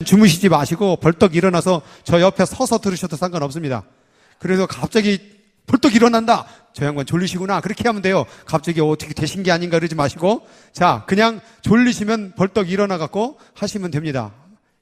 주무시지 마시고 벌떡 일어나서 저 옆에 서서 들으셔도 상관없습니다. 그래서 갑자기 벌떡 일어난다. 저 양반 졸리시구나. 그렇게 하면 돼요. 갑자기 어떻게 되신 게 아닌가 그러지 마시고, 자, 그냥 졸리시면 벌떡 일어나갖고 하시면 됩니다.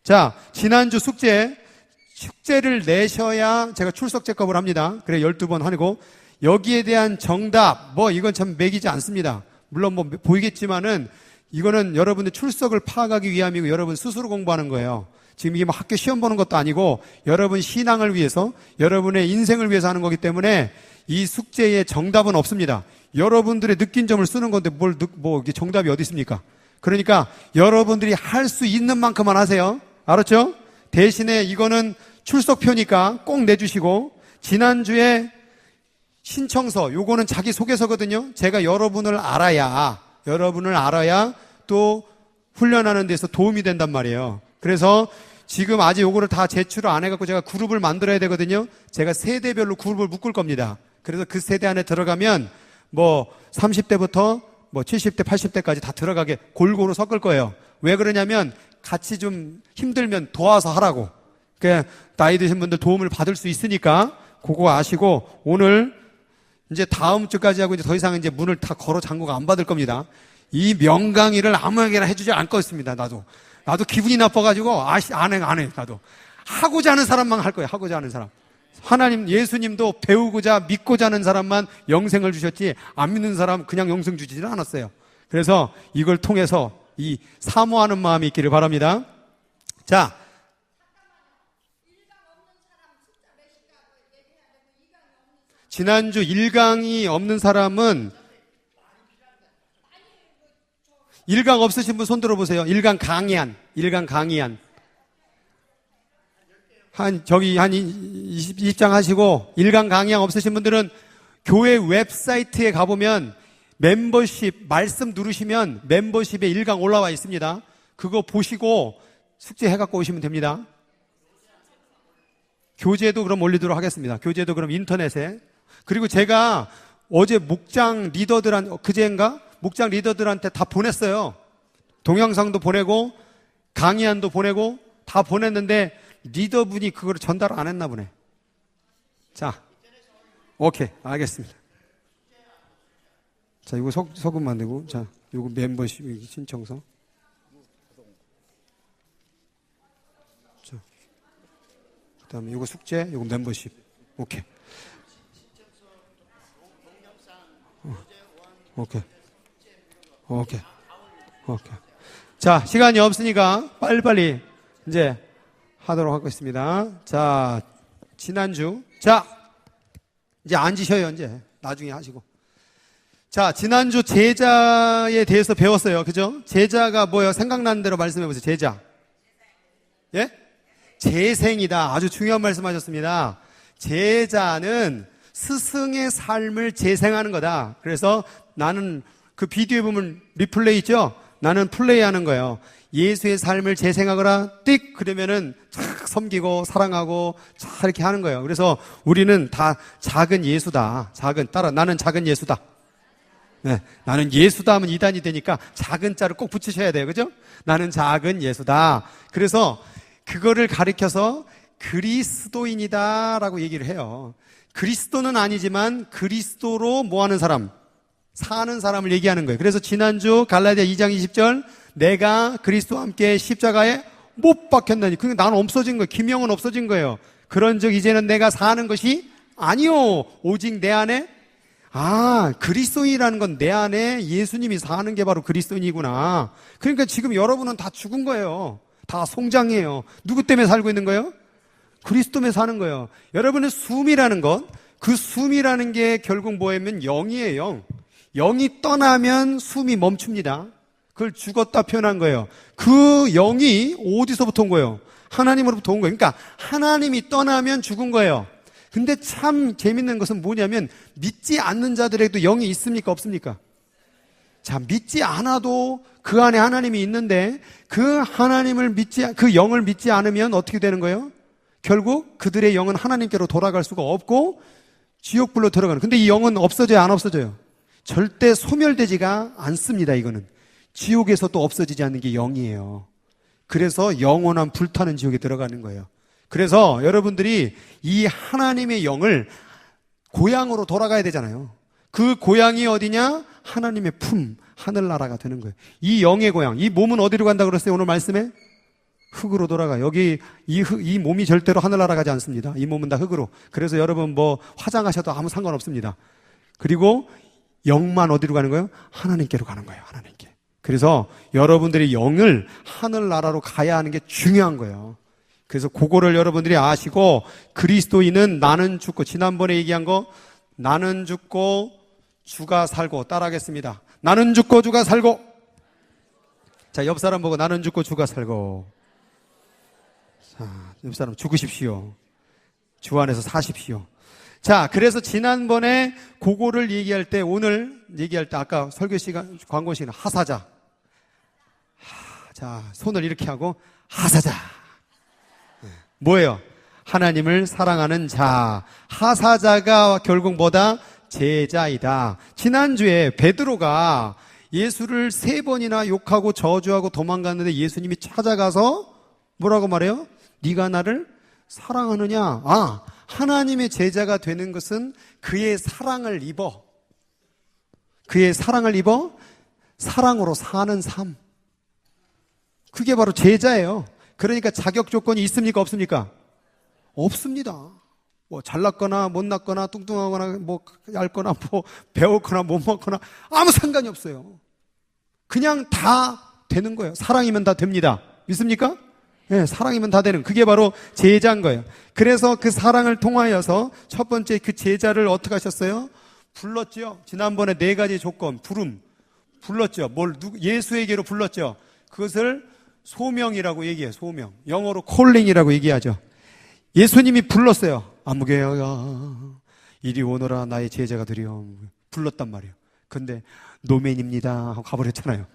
자, 지난주 숙제를 내셔야 제가 출석 체크업을 합니다. 그래 12번 하고, 여기에 대한 정답, 이건 참 매기지 않습니다. 물론 보이겠지만은 이거는 여러분의 출석을 파악하기 위함이고 여러분 스스로 공부하는 거예요. 지금 이게 학교 시험 보는 것도 아니고 여러분 신앙을 위해서, 여러분의 인생을 위해서 하는 거기 때문에 이 숙제의 정답은 없습니다. 여러분들의 느낀 점을 쓰는 건데 이게 정답이 어디 있습니까? 그러니까 여러분들이 할 수 있는 만큼만 하세요. 알았죠? 대신에 이거는 출석표니까 꼭 내주시고, 지난주에 신청서, 요거는 자기소개서거든요. 제가 여러분을 알아야 또 훈련하는 데서 도움이 된단 말이에요. 그래서 지금 아직 요거를 다 제출을 안 해갖고 제가 그룹을 만들어야 되거든요. 제가 세대별로 그룹을 묶을 겁니다. 그래서 그 세대 안에 들어가면 30대부터 70대, 80대까지 다 들어가게 골고루 섞을 거예요. 왜 그러냐면 같이 좀 힘들면 도와서 하라고. 그러니까 나이 드신 분들 도움을 받을 수 있으니까 그거 아시고, 오늘 이제 다음 주까지 하고 이제 더 이상 이제 문을 다 걸어 잠그고 안 받을 겁니다. 이 명강의를 아무에게나 해주지 않을 것입니다. 나도 기분이 나빠가지고 안 해. 나도 하고자 하는 사람만 할 거예요. 하고자 하는 사람. 하나님, 예수님도 배우고자 믿고자 하는 사람만 영생을 주셨지, 안 믿는 사람 그냥 영생 주지는 않았어요. 그래서 이걸 통해서 이 사모하는 마음이 있기를 바랍니다. 자, 지난주 1강이 없는 사람은, 1강 없으신 분 손 들어보세요. 1강 강의한. 한 20장 하시고, 1강 강의한 없으신 분들은 교회 웹사이트에 가보면 멤버십 말씀 누르시면 멤버십에 1강 올라와 있습니다. 그거 보시고 숙제 해갖고 오시면 됩니다. 교재도 그럼 올리도록 하겠습니다. 교재도 그럼 인터넷에. 그리고 제가 어제 목장 리더들한테 다 보냈어요. 동영상도 보내고 강의안도 보내고 다 보냈는데 리더분이 그걸 전달 안 했나 보네. 자, 오케이, 알겠습니다. 자, 이거 소금만 되고, 자, 이거 멤버십 신청서. 자, 그다음에 이거 숙제, 이거 멤버십. 오케이. 오케이. 자, 시간이 없으니까 빨리빨리 이제 하도록 하겠습니다. 자, 지난주. 자, 이제 앉으셔요, 이제. 나중에 하시고. 자, 지난주 제자에 대해서 배웠어요. 그죠? 제자가 뭐예요? 생각나는 대로 말씀해 보세요. 제자. 예? 재생이다. 아주 중요한 말씀 하셨습니다. 제자는 스승의 삶을 재생하는 거다. 그래서 나는 그 비디오에 보면 리플레이 있죠? 나는 플레이하는 거예요. 예수의 삶을 재생하거나 띡 그러면은 착 섬기고 사랑하고 착 이렇게 하는 거예요. 그래서 우리는 다 작은 예수다. 나는 작은 예수다. 네, 나는 예수다 하면 이단이 되니까 작은 자를 꼭 붙이셔야 돼요. 그죠? 나는 작은 예수다. 그래서 그거를 가리켜서 그리스도인이다라고 얘기를 해요. 그리스도는 아니지만 그리스도로 뭐하는 사람, 사는 사람을 얘기하는 거예요. 그래서 지난주 갈라디아 2장 20절, 내가 그리스도와 함께 십자가에 못 박혔나니, 그러니까 나는 없어진 거예요. 김영은 없어진 거예요. 그런즉 이제는 내가 사는 것이 아니요, 오직 내 안에, 그리스도인이라는 건 내 안에 예수님이 사는 게 바로 그리스도인이구나. 그러니까 지금 여러분은 다 죽은 거예요. 다 송장이에요. 누구 때문에 살고 있는 거예요? 그리스도 때문에 사는 거예요. 여러분의 숨이라는 것, 그 숨이라는 게 결국 뭐냐면 영이에요. 영이 떠나면 숨이 멈춥니다. 그걸 죽었다 표현한 거예요. 그 영이 어디서부터 온 거예요? 하나님으로부터 온 거예요. 그러니까 하나님이 떠나면 죽은 거예요. 근데 참 재밌는 것은 뭐냐면 믿지 않는 자들에게도 영이 있습니까? 없습니까? 자, 믿지 않아도 그 안에 하나님이 있는데 그 영을 믿지 않으면 어떻게 되는 거예요? 결국 그들의 영은 하나님께로 돌아갈 수가 없고 지옥불로 들어가는. 근데 이 영은 없어져요, 안 없어져요? 절대 소멸되지가 않습니다. 이거는 지옥에서도 없어지지 않는 게 영이에요. 그래서 영원한 불타는 지옥에 들어가는 거예요. 그래서 여러분들이 이 하나님의 영을 고향으로 돌아가야 되잖아요. 그 고향이 어디냐? 하나님의 품, 하늘나라가 되는 거예요. 이 영의 고향, 이 몸은 어디로 간다 그랬어요? 오늘 말씀에? 흙으로 돌아가요. 여기 이 몸이 절대로 하늘나라 가지 않습니다. 이 몸은 다 흙으로. 그래서 여러분 뭐 화장하셔도 아무 상관없습니다. 그리고 영만 어디로 가는 거예요? 하나님께로 가는 거예요. 하나님께. 그래서 여러분들이 영을 하늘나라로 가야 하는 게 중요한 거예요. 그래서 그거를 여러분들이 아시고, 그리스도인은 나는 죽고, 지난번에 얘기한 거 나는 죽고 주가 살고, 따라하겠습니다. 나는 죽고 주가 살고. 자, 옆 사람 보고 나는 죽고 주가 살고. 자, 옆 사람 죽으십시오. 주 안에서 사십시오. 자, 그래서 지난번에 그거를 얘기할 때, 오늘 얘기할 때 아까 설교 시간, 광고 시간 하사자. 자, 손을 이렇게 하고 하사자. 뭐예요? 하나님을 사랑하는 자. 하사자가 결국 뭐다? 제자이다. 지난주에 베드로가 예수를 3번이나 욕하고 저주하고 도망갔는데 예수님이 찾아가서 뭐라고 말해요? 네가 나를 사랑하느냐? 아, 하나님의 제자가 되는 것은 그의 사랑을 입어. 그의 사랑을 입어 사랑으로 사는 삶. 그게 바로 제자예요. 그러니까 자격 조건이 있습니까? 없습니까? 없습니다. 뭐 잘났거나 못났거나 뚱뚱하거나 뭐 얇거나 뭐 배웠거나 못 먹거나 아무 상관이 없어요. 그냥 다 되는 거예요. 사랑이면 다 됩니다. 믿습니까? 네, 사랑이면 다 되는, 그게 바로 제자인 거예요. 그래서 그 사랑을 통하여서 첫 번째 그 제자를 어떻게 하셨어요? 불렀죠. 지난번에 4가지 조건, 불렀죠. 예수에게로 불렀죠. 그것을 소명이라고 얘기해요. 소명. 영어로 콜링이라고 얘기하죠. 예수님이 불렀어요. 아무개야 이리 오너라 나의 제자가 되리오. 불렀단 말이에요. 근데 노맨입니다 하고 가버렸잖아요.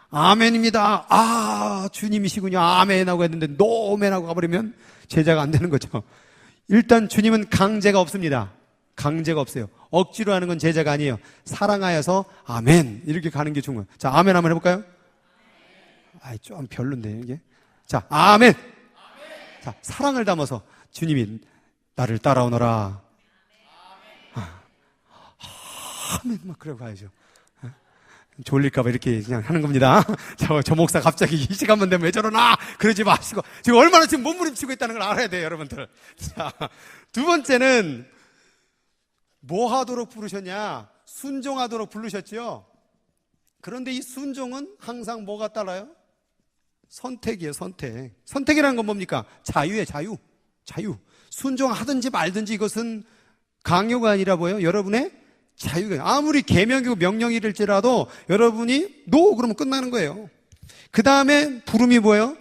아멘입니다. 아, 주님이시군요. 아멘 하고 했는데 노멘 하고 가버리면 제자가 안 되는 거죠. 일단 주님은 강제가 없습니다. 강제가 없어요. 억지로 하는 건 제자가 아니에요. 사랑하여서 아멘 이렇게 가는 게 중요해요. 자, 아멘 한번 해볼까요? 아이, 좀 별론데 이게. 자, 아멘. 자, 사랑을 담아서 주님이 나를 따라오너라. 아멘. 막 그러고 가야죠. 졸릴까봐 이렇게 그냥 하는 겁니다. 저 목사 갑자기 이 시간만 되면 왜 저러나? 그러지 마시고. 지금 얼마나 지금 몸부림치고 있다는 걸 알아야 돼요, 여러분들. 자, 두 번째는 뭐 하도록 부르셨냐? 순종하도록 부르셨죠? 그런데 이 순종은 항상 뭐가 따라요? 선택이에요, 선택. 선택이라는 건 뭡니까? 자유예요, 자유. 자유. 순종하든지 말든지 이것은 강요가 아니라 뭐예요? 여러분의 자유가. 아무리 계명이고 명령일지라도 여러분이 노 그러면 끝나는 거예요. 그 다음에 부름이 뭐예요?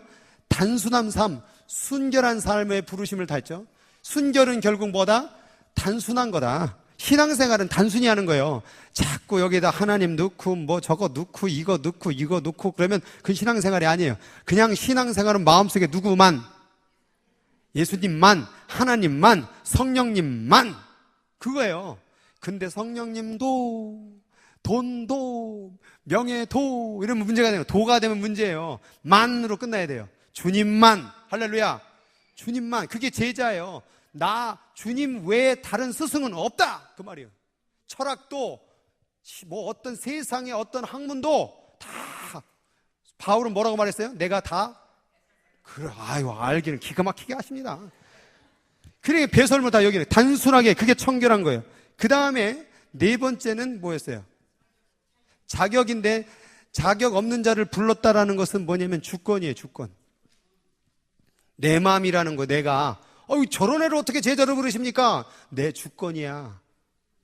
단순한 삶, 순결한 삶의 부르심을 닫죠. 순결은 결국 뭐다? 단순한 거다. 신앙생활은 단순히 하는 거예요. 자꾸 여기다 하나님 넣고 뭐 저거 넣고 이거 넣고 이거 넣고 그러면 그건 신앙생활이 아니에요. 그냥 신앙생활은 마음속에 누구만, 예수님만, 하나님만, 성령님만, 그거예요. 근데 성령님도, 돈도, 명예도 이러면 문제가 돼요. 도가 되면 문제예요. 만으로 끝나야 돼요. 주님만, 할렐루야. 주님만, 그게 제자예요. 나 주님 외에 다른 스승은 없다 그 말이에요. 철학도 뭐 어떤 세상의 어떤 학문도 다 바울은 뭐라고 말했어요? 내가 다 그래. 아유, 알기는 기가 막히게 하십니다. 그러니까 배설물 다 여기는 단순하게 그게 청결한 거예요. 그 다음에 4번째는 뭐였어요? 자격인데 자격 없는 자를 불렀다라는 것은 뭐냐면 주권이에요. 주권. 내 마음이라는 거. 내가 저런 애를 어떻게 제자로 부르십니까? 내 주권이야.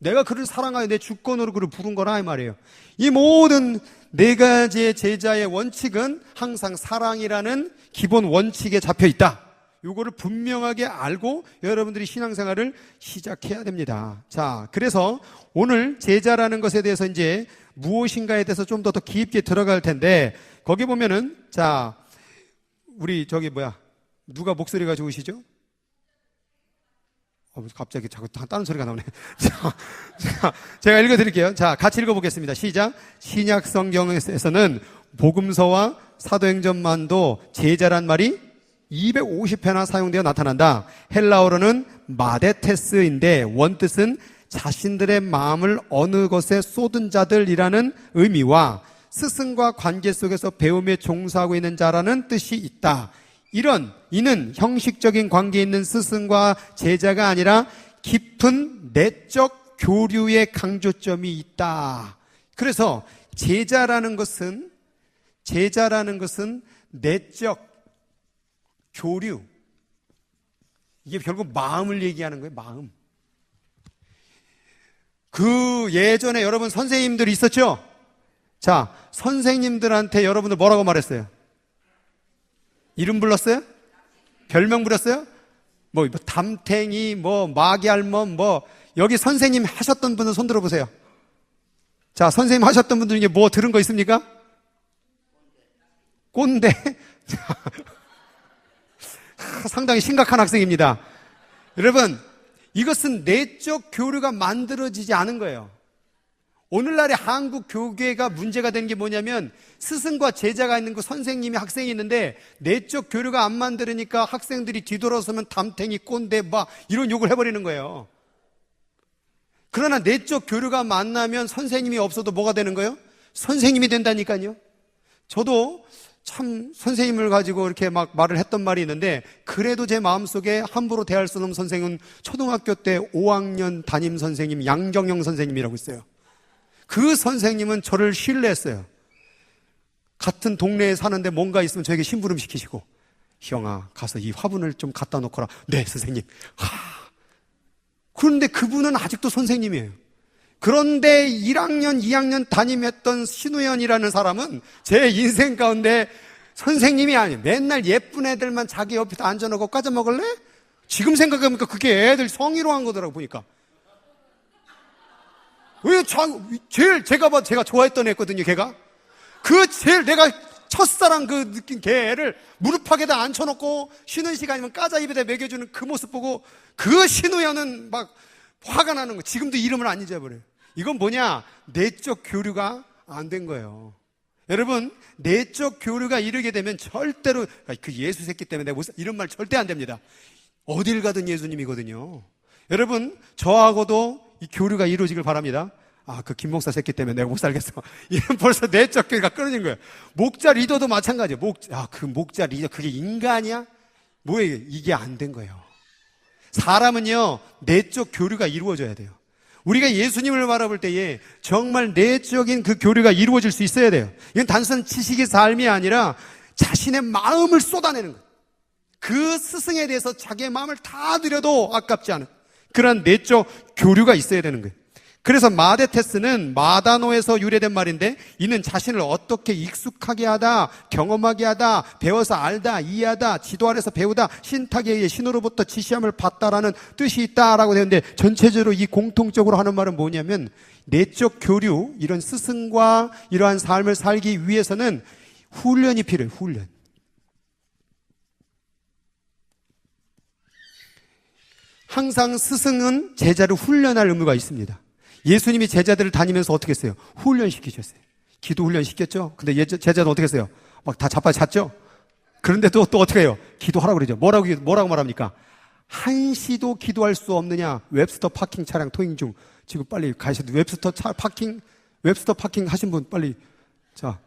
내가 그를 사랑하여 내 주권으로 그를 부른 거라 이 말이에요. 이 모든 4가지의 제자의 원칙은 항상 사랑이라는 기본 원칙에 잡혀 있다. 요거를 분명하게 알고 여러분들이 신앙생활을 시작해야 됩니다. 자, 그래서 오늘 제자라는 것에 대해서 이제 무엇인가에 대해서 좀 더 깊게 들어갈 텐데, 거기 보면은, 자, 우리 누가 목소리가 좋으시죠? 갑자기 자꾸 다른 소리가 나오네. 자, 제가 읽어드릴게요. 자, 같이 읽어보겠습니다. 시작. 신약 성경에서는 복음서와 사도행전만도 제자란 말이 250회나 사용되어 나타난다. 헬라어로는 마데테스인데 원뜻은 자신들의 마음을 어느 것에 쏟은 자들이라는 의미와 스승과 관계 속에서 배움에 종사하고 있는 자라는 뜻이 있다. 이는 형식적인 관계에 있는 스승과 제자가 아니라 깊은 내적 교류의 강조점이 있다. 그래서 제자라는 것은 내적 교류. 이게 결국 마음을 얘기하는 거예요, 마음. 그 예전에 여러분 선생님들 있었죠? 자, 선생님들한테 여러분들 뭐라고 말했어요? 이름 불렀어요? 별명 불렀어요? 뭐 담탱이, 뭐 마귀알몸, 뭐 여기 선생님 하셨던 분은 손 들어보세요. 자, 선생님 하셨던 분들 중에 뭐 들은 거 있습니까? 꼰대. 상당히 심각한 학생입니다. 여러분, 이것은 내적 교류가 만들어지지 않은 거예요. 오늘날의 한국 교계가 문제가 된 게 뭐냐면 스승과 제자가 있는 거, 선생님이 학생이 있는데 내적 교류가 안 만들으니까 학생들이 뒤돌아서면 담탱이, 꼰대 막 이런 욕을 해버리는 거예요. 그러나 내적 교류가 만나면 선생님이 없어도 뭐가 되는 거예요? 선생님이 된다니까요. 저도 참 선생님을 가지고 이렇게 막 말을 했던 말이 있는데, 그래도 제 마음속에 함부로 대할 수 없는 선생은 초등학교 때 5학년 담임 선생님 양경영 선생님이라고 있어요. 그 선생님은 저를 신뢰했어요. 같은 동네에 사는데 뭔가 있으면 저에게 심부름 시키시고, 형아 가서 이 화분을 좀 갖다 놓거라. 네 선생님. 그런데 그분은 아직도 선생님이에요. 그런데 1학년 2학년 담임했던 신우연이라는 사람은 제 인생 가운데 선생님이 아니에요. 맨날 예쁜 애들만 자기 옆에 앉아놓고 까져 먹을래? 지금 생각해보니까 그게 애들 성희로 한 거더라고 보니까. 왜 제일 제가 좋아했던 애거든요. 걔가 그 제일 내가 첫사랑 그 느낀 걔를 무릎팍에다 앉혀놓고 쉬는 시간이면 까자 입에다 먹여주는 그 모습 보고 그 신우연은 막 화가 나는 거. 지금도 이름을 안 잊어버려요. 이건 뭐냐? 내적 교류가 안 된 거예요. 여러분, 내적 교류가 이르게 되면 절대로 그 예수 새끼 때문에 내가 이런 말 절대 안 됩니다. 어딜 가든 예수님이거든요. 여러분, 저하고도 이 교류가 이루어지길 바랍니다. 그 김목사 새끼 때문에 내가 못 살겠어. 이런 벌써 내적 교류가 끊어진 거예요. 목자 리더도 마찬가지예요. 그 목자 리더 그게 인간이야? 뭐예요? 이게 안 된 거예요. 사람은요, 내적 교류가 이루어져야 돼요. 우리가 예수님을 바라볼 때에 정말 내적인 그 교류가 이루어질 수 있어야 돼요. 이건 단순한 지식의 삶이 아니라 자신의 마음을 쏟아내는 거예요. 그 스승에 대해서 자기의 마음을 다 드려도 아깝지 않은 그런 내적 교류가 있어야 되는 거예요. 그래서 마데테스는 마다노에서 유래된 말인데, 이는 자신을 어떻게 익숙하게 하다, 경험하게 하다, 배워서 알다, 이해하다, 지도 아래서 배우다, 신탁에 의해 신으로부터 지시함을 받다라는 뜻이 있다라고 되는데, 전체적으로 이 공통적으로 하는 말은 뭐냐면 내적 교류, 이런 스승과 이러한 삶을 살기 위해서는 훈련이 필요해요. 훈련. 항상 스승은 제자를 훈련할 의무가 있습니다. 예수님이 제자들을 다니면서 어떻게 했어요? 훈련시키셨어요. 기도 훈련시켰죠? 근데 제자는 어떻게 했어요? 막 다 자빠져 잤죠? 그런데도 또 어떻게 해요? 기도하라고 그러죠. 뭐라고 말합니까? 한시도 기도할 수 없느냐? 웹스터 파킹 차량 토행 중. 지금 빨리 가셔도 웹스터 파킹 하신 분 빨리. 자,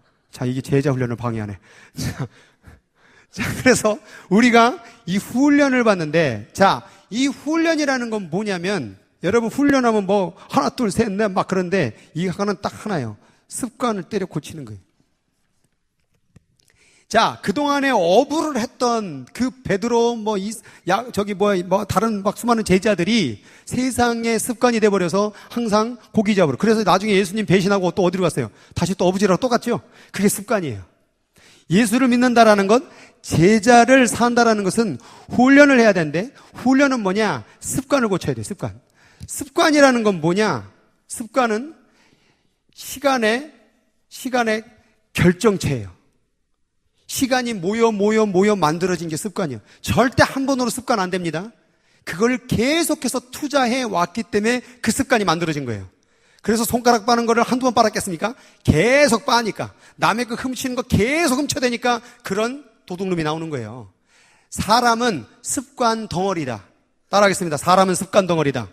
이게 제자 훈련을 방해하네. 그래서 우리가 이 훈련을 받는데, 이 훈련이라는 건 뭐냐면, 여러분 훈련하면 뭐 하나 둘 셋 넷 막 그런데 이 하나는 딱 하나예요. 습관을 때려 고치는 거예요. 그동안에 어부를 했던 그 베드로 다른 막 수많은 제자들이 세상의 습관이 돼버려서 항상 고기 잡으러. 그래서 나중에 예수님 배신하고 또 어디로 갔어요? 다시 또 어부지라고 또 갔죠? 그게 습관이에요. 예수를 믿는다라는 건, 제자를 산다라는 것은 훈련을 해야 되는데, 훈련은 뭐냐? 습관을 고쳐야 돼요. 습관이라는 건 뭐냐? 습관은 시간의 결정체예요. 시간이 모여 만들어진 게 습관이에요. 절대 한 번으로 습관 안 됩니다. 그걸 계속해서 투자해 왔기 때문에 그 습관이 만들어진 거예요. 그래서 손가락 빠는 거를 한두 번 빨았겠습니까? 계속 빠니까. 남의 거 훔치는 거 계속 훔쳐대니까 그런 도둑놈이 나오는 거예요. 사람은 습관 덩어리다. 따라하겠습니다. 사람은 습관 덩어리다.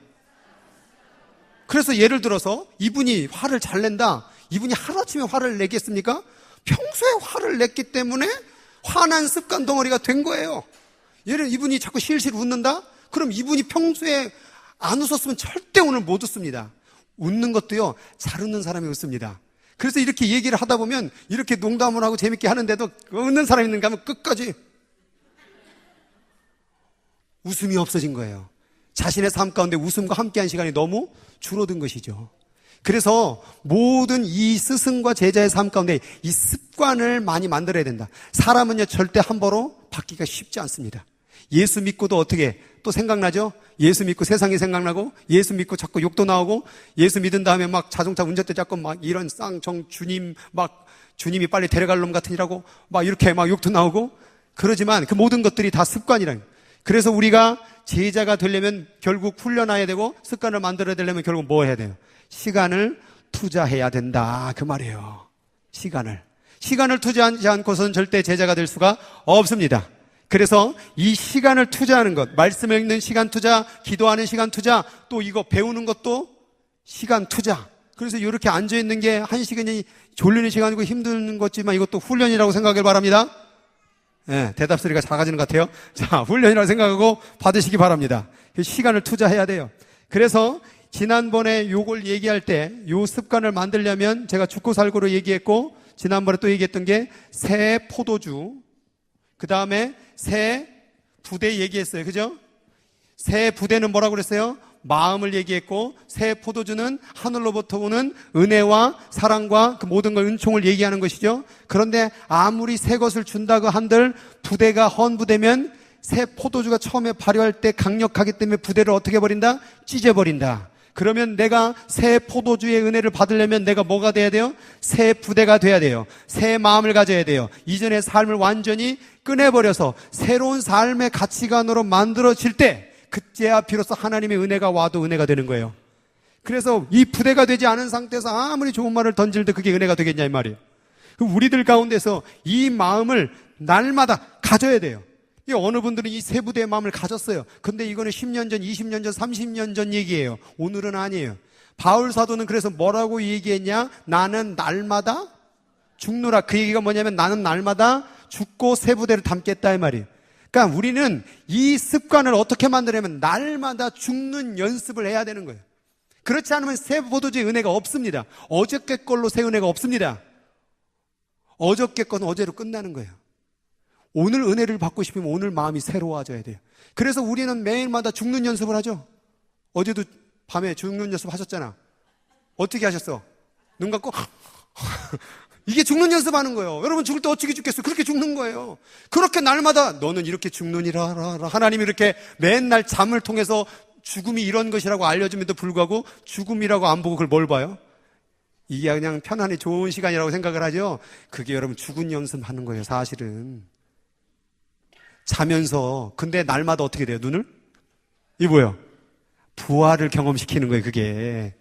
그래서 예를 들어서 이분이 화를 잘 낸다. 이분이 하루아침에 화를 내겠습니까? 평소에 화를 냈기 때문에 화난 습관 덩어리가 된 거예요. 예를 들어 이분이 자꾸 실실 웃는다? 그럼 이분이 평소에 안 웃었으면 절대 오늘 못 웃습니다. 웃는 것도요, 잘 웃는 사람이 웃습니다. 그래서 이렇게 얘기를 하다 보면 이렇게 농담을 하고 재밌게 하는데도 웃는 사람이 있는가 하면 끝까지 웃음이 없어진 거예요. 자신의 삶 가운데 웃음과 함께한 시간이 너무 줄어든 것이죠. 그래서 모든 이 스승과 제자의 삶 가운데 이 습관을 많이 만들어야 된다. 사람은요, 절대 함부로 바뀌기가 쉽지 않습니다. 예수 믿고도 어떻게 또 생각나죠? 예수 믿고 세상이 생각나고, 예수 믿고 자꾸 욕도 나오고, 예수 믿은 다음에 막 자동차 운전대 잡고 막 이런 쌍청 주님, 막 주님이 빨리 데려갈 놈 같으니라고 막 이렇게 막 욕도 나오고, 그러지만 그 모든 것들이 다 습관이라는 거예요. 그래서 우리가 제자가 되려면 결국 훈련해야 되고, 습관을 만들어야 되려면 결국 뭐 해야 돼요? 시간을 투자해야 된다. 그 말이에요. 시간을 투자하지 않고서는 절대 제자가 될 수가 없습니다. 그래서 이 시간을 투자하는 것, 말씀을 읽는 시간 투자, 기도하는 시간 투자, 또 이거 배우는 것도 시간 투자. 그래서 이렇게 앉아있는 게 한 시간이 졸리는 시간이고 힘든 것지만 이것도 훈련이라고 생각을 바랍니다. 네, 대답 소리가 작아지는 것 같아요. 자, 훈련이라고 생각하고 받으시기 바랍니다. 시간을 투자해야 돼요. 그래서 지난번에 요걸 얘기할 때 요 습관을 만들려면 제가 죽고 살고로 얘기했고, 지난번에 또 얘기했던 게 새 포도주, 그 다음에 새 부대 얘기했어요. 그죠? 새 부대는 뭐라고 그랬어요? 마음을 얘기했고, 새 포도주는 하늘로부터 오는 은혜와 사랑과 그 모든 걸 은총을 얘기하는 것이죠. 그런데 아무리 새 것을 준다고 한들 부대가 헌부되면 새 포도주가 처음에 발효할 때 강력하기 때문에 부대를 어떻게 버린다? 찢어버린다. 그러면 내가 새 포도주의 은혜를 받으려면 내가 뭐가 돼야 돼요? 새 부대가 돼야 돼요. 새 마음을 가져야 돼요. 이전의 삶을 완전히 꺼내버려서 새로운 삶의 가치관으로 만들어질 때 그때야 비로소 하나님의 은혜가 와도 은혜가 되는 거예요. 그래서 이 부대가 되지 않은 상태에서 아무리 좋은 말을 던질때 그게 은혜가 되겠냐 이 말이에요. 우리들 가운데서 이 마음을 날마다 가져야 돼요. 어느 분들은 이 새 부대의 마음을 가졌어요. 근데 이거는 10년 전, 20년 전, 30년 전 얘기예요. 오늘은 아니에요. 바울 사도는 그래서 뭐라고 얘기했냐? 나는 날마다 죽노라. 그 얘기가 뭐냐면 나는 날마다 죽고 새 부대를 담겠다 이 말이에요. 그러니까 우리는 이 습관을 어떻게 만드냐면 날마다 죽는 연습을 해야 되는 거예요. 그렇지 않으면 새 포도주의 은혜가 없습니다. 어저께 걸로 새 은혜가 없습니다. 어저께 건 어제로 끝나는 거예요. 오늘 은혜를 받고 싶으면 오늘 마음이 새로워져야 돼요. 그래서 우리는 매일마다 죽는 연습을 하죠. 어제도 밤에 죽는 연습 하셨잖아. 어떻게 하셨어? 눈 감고 이게 죽는 연습하는 거예요. 여러분 죽을 때 어떻게 죽겠어요? 그렇게 죽는 거예요. 그렇게 날마다 너는 이렇게 죽느니라. 하나님이 이렇게 맨날 잠을 통해서 죽음이 이런 것이라고 알려줌에도 불구하고 죽음이라고 안 보고 그걸 뭘 봐요? 이게 그냥 편안히 좋은 시간이라고 생각을 하죠. 그게 여러분 죽은 연습하는 거예요. 사실은 자면서. 근데 날마다 어떻게 돼요? 눈을? 이게 뭐예요? 부활을 경험시키는 거예요. 그게.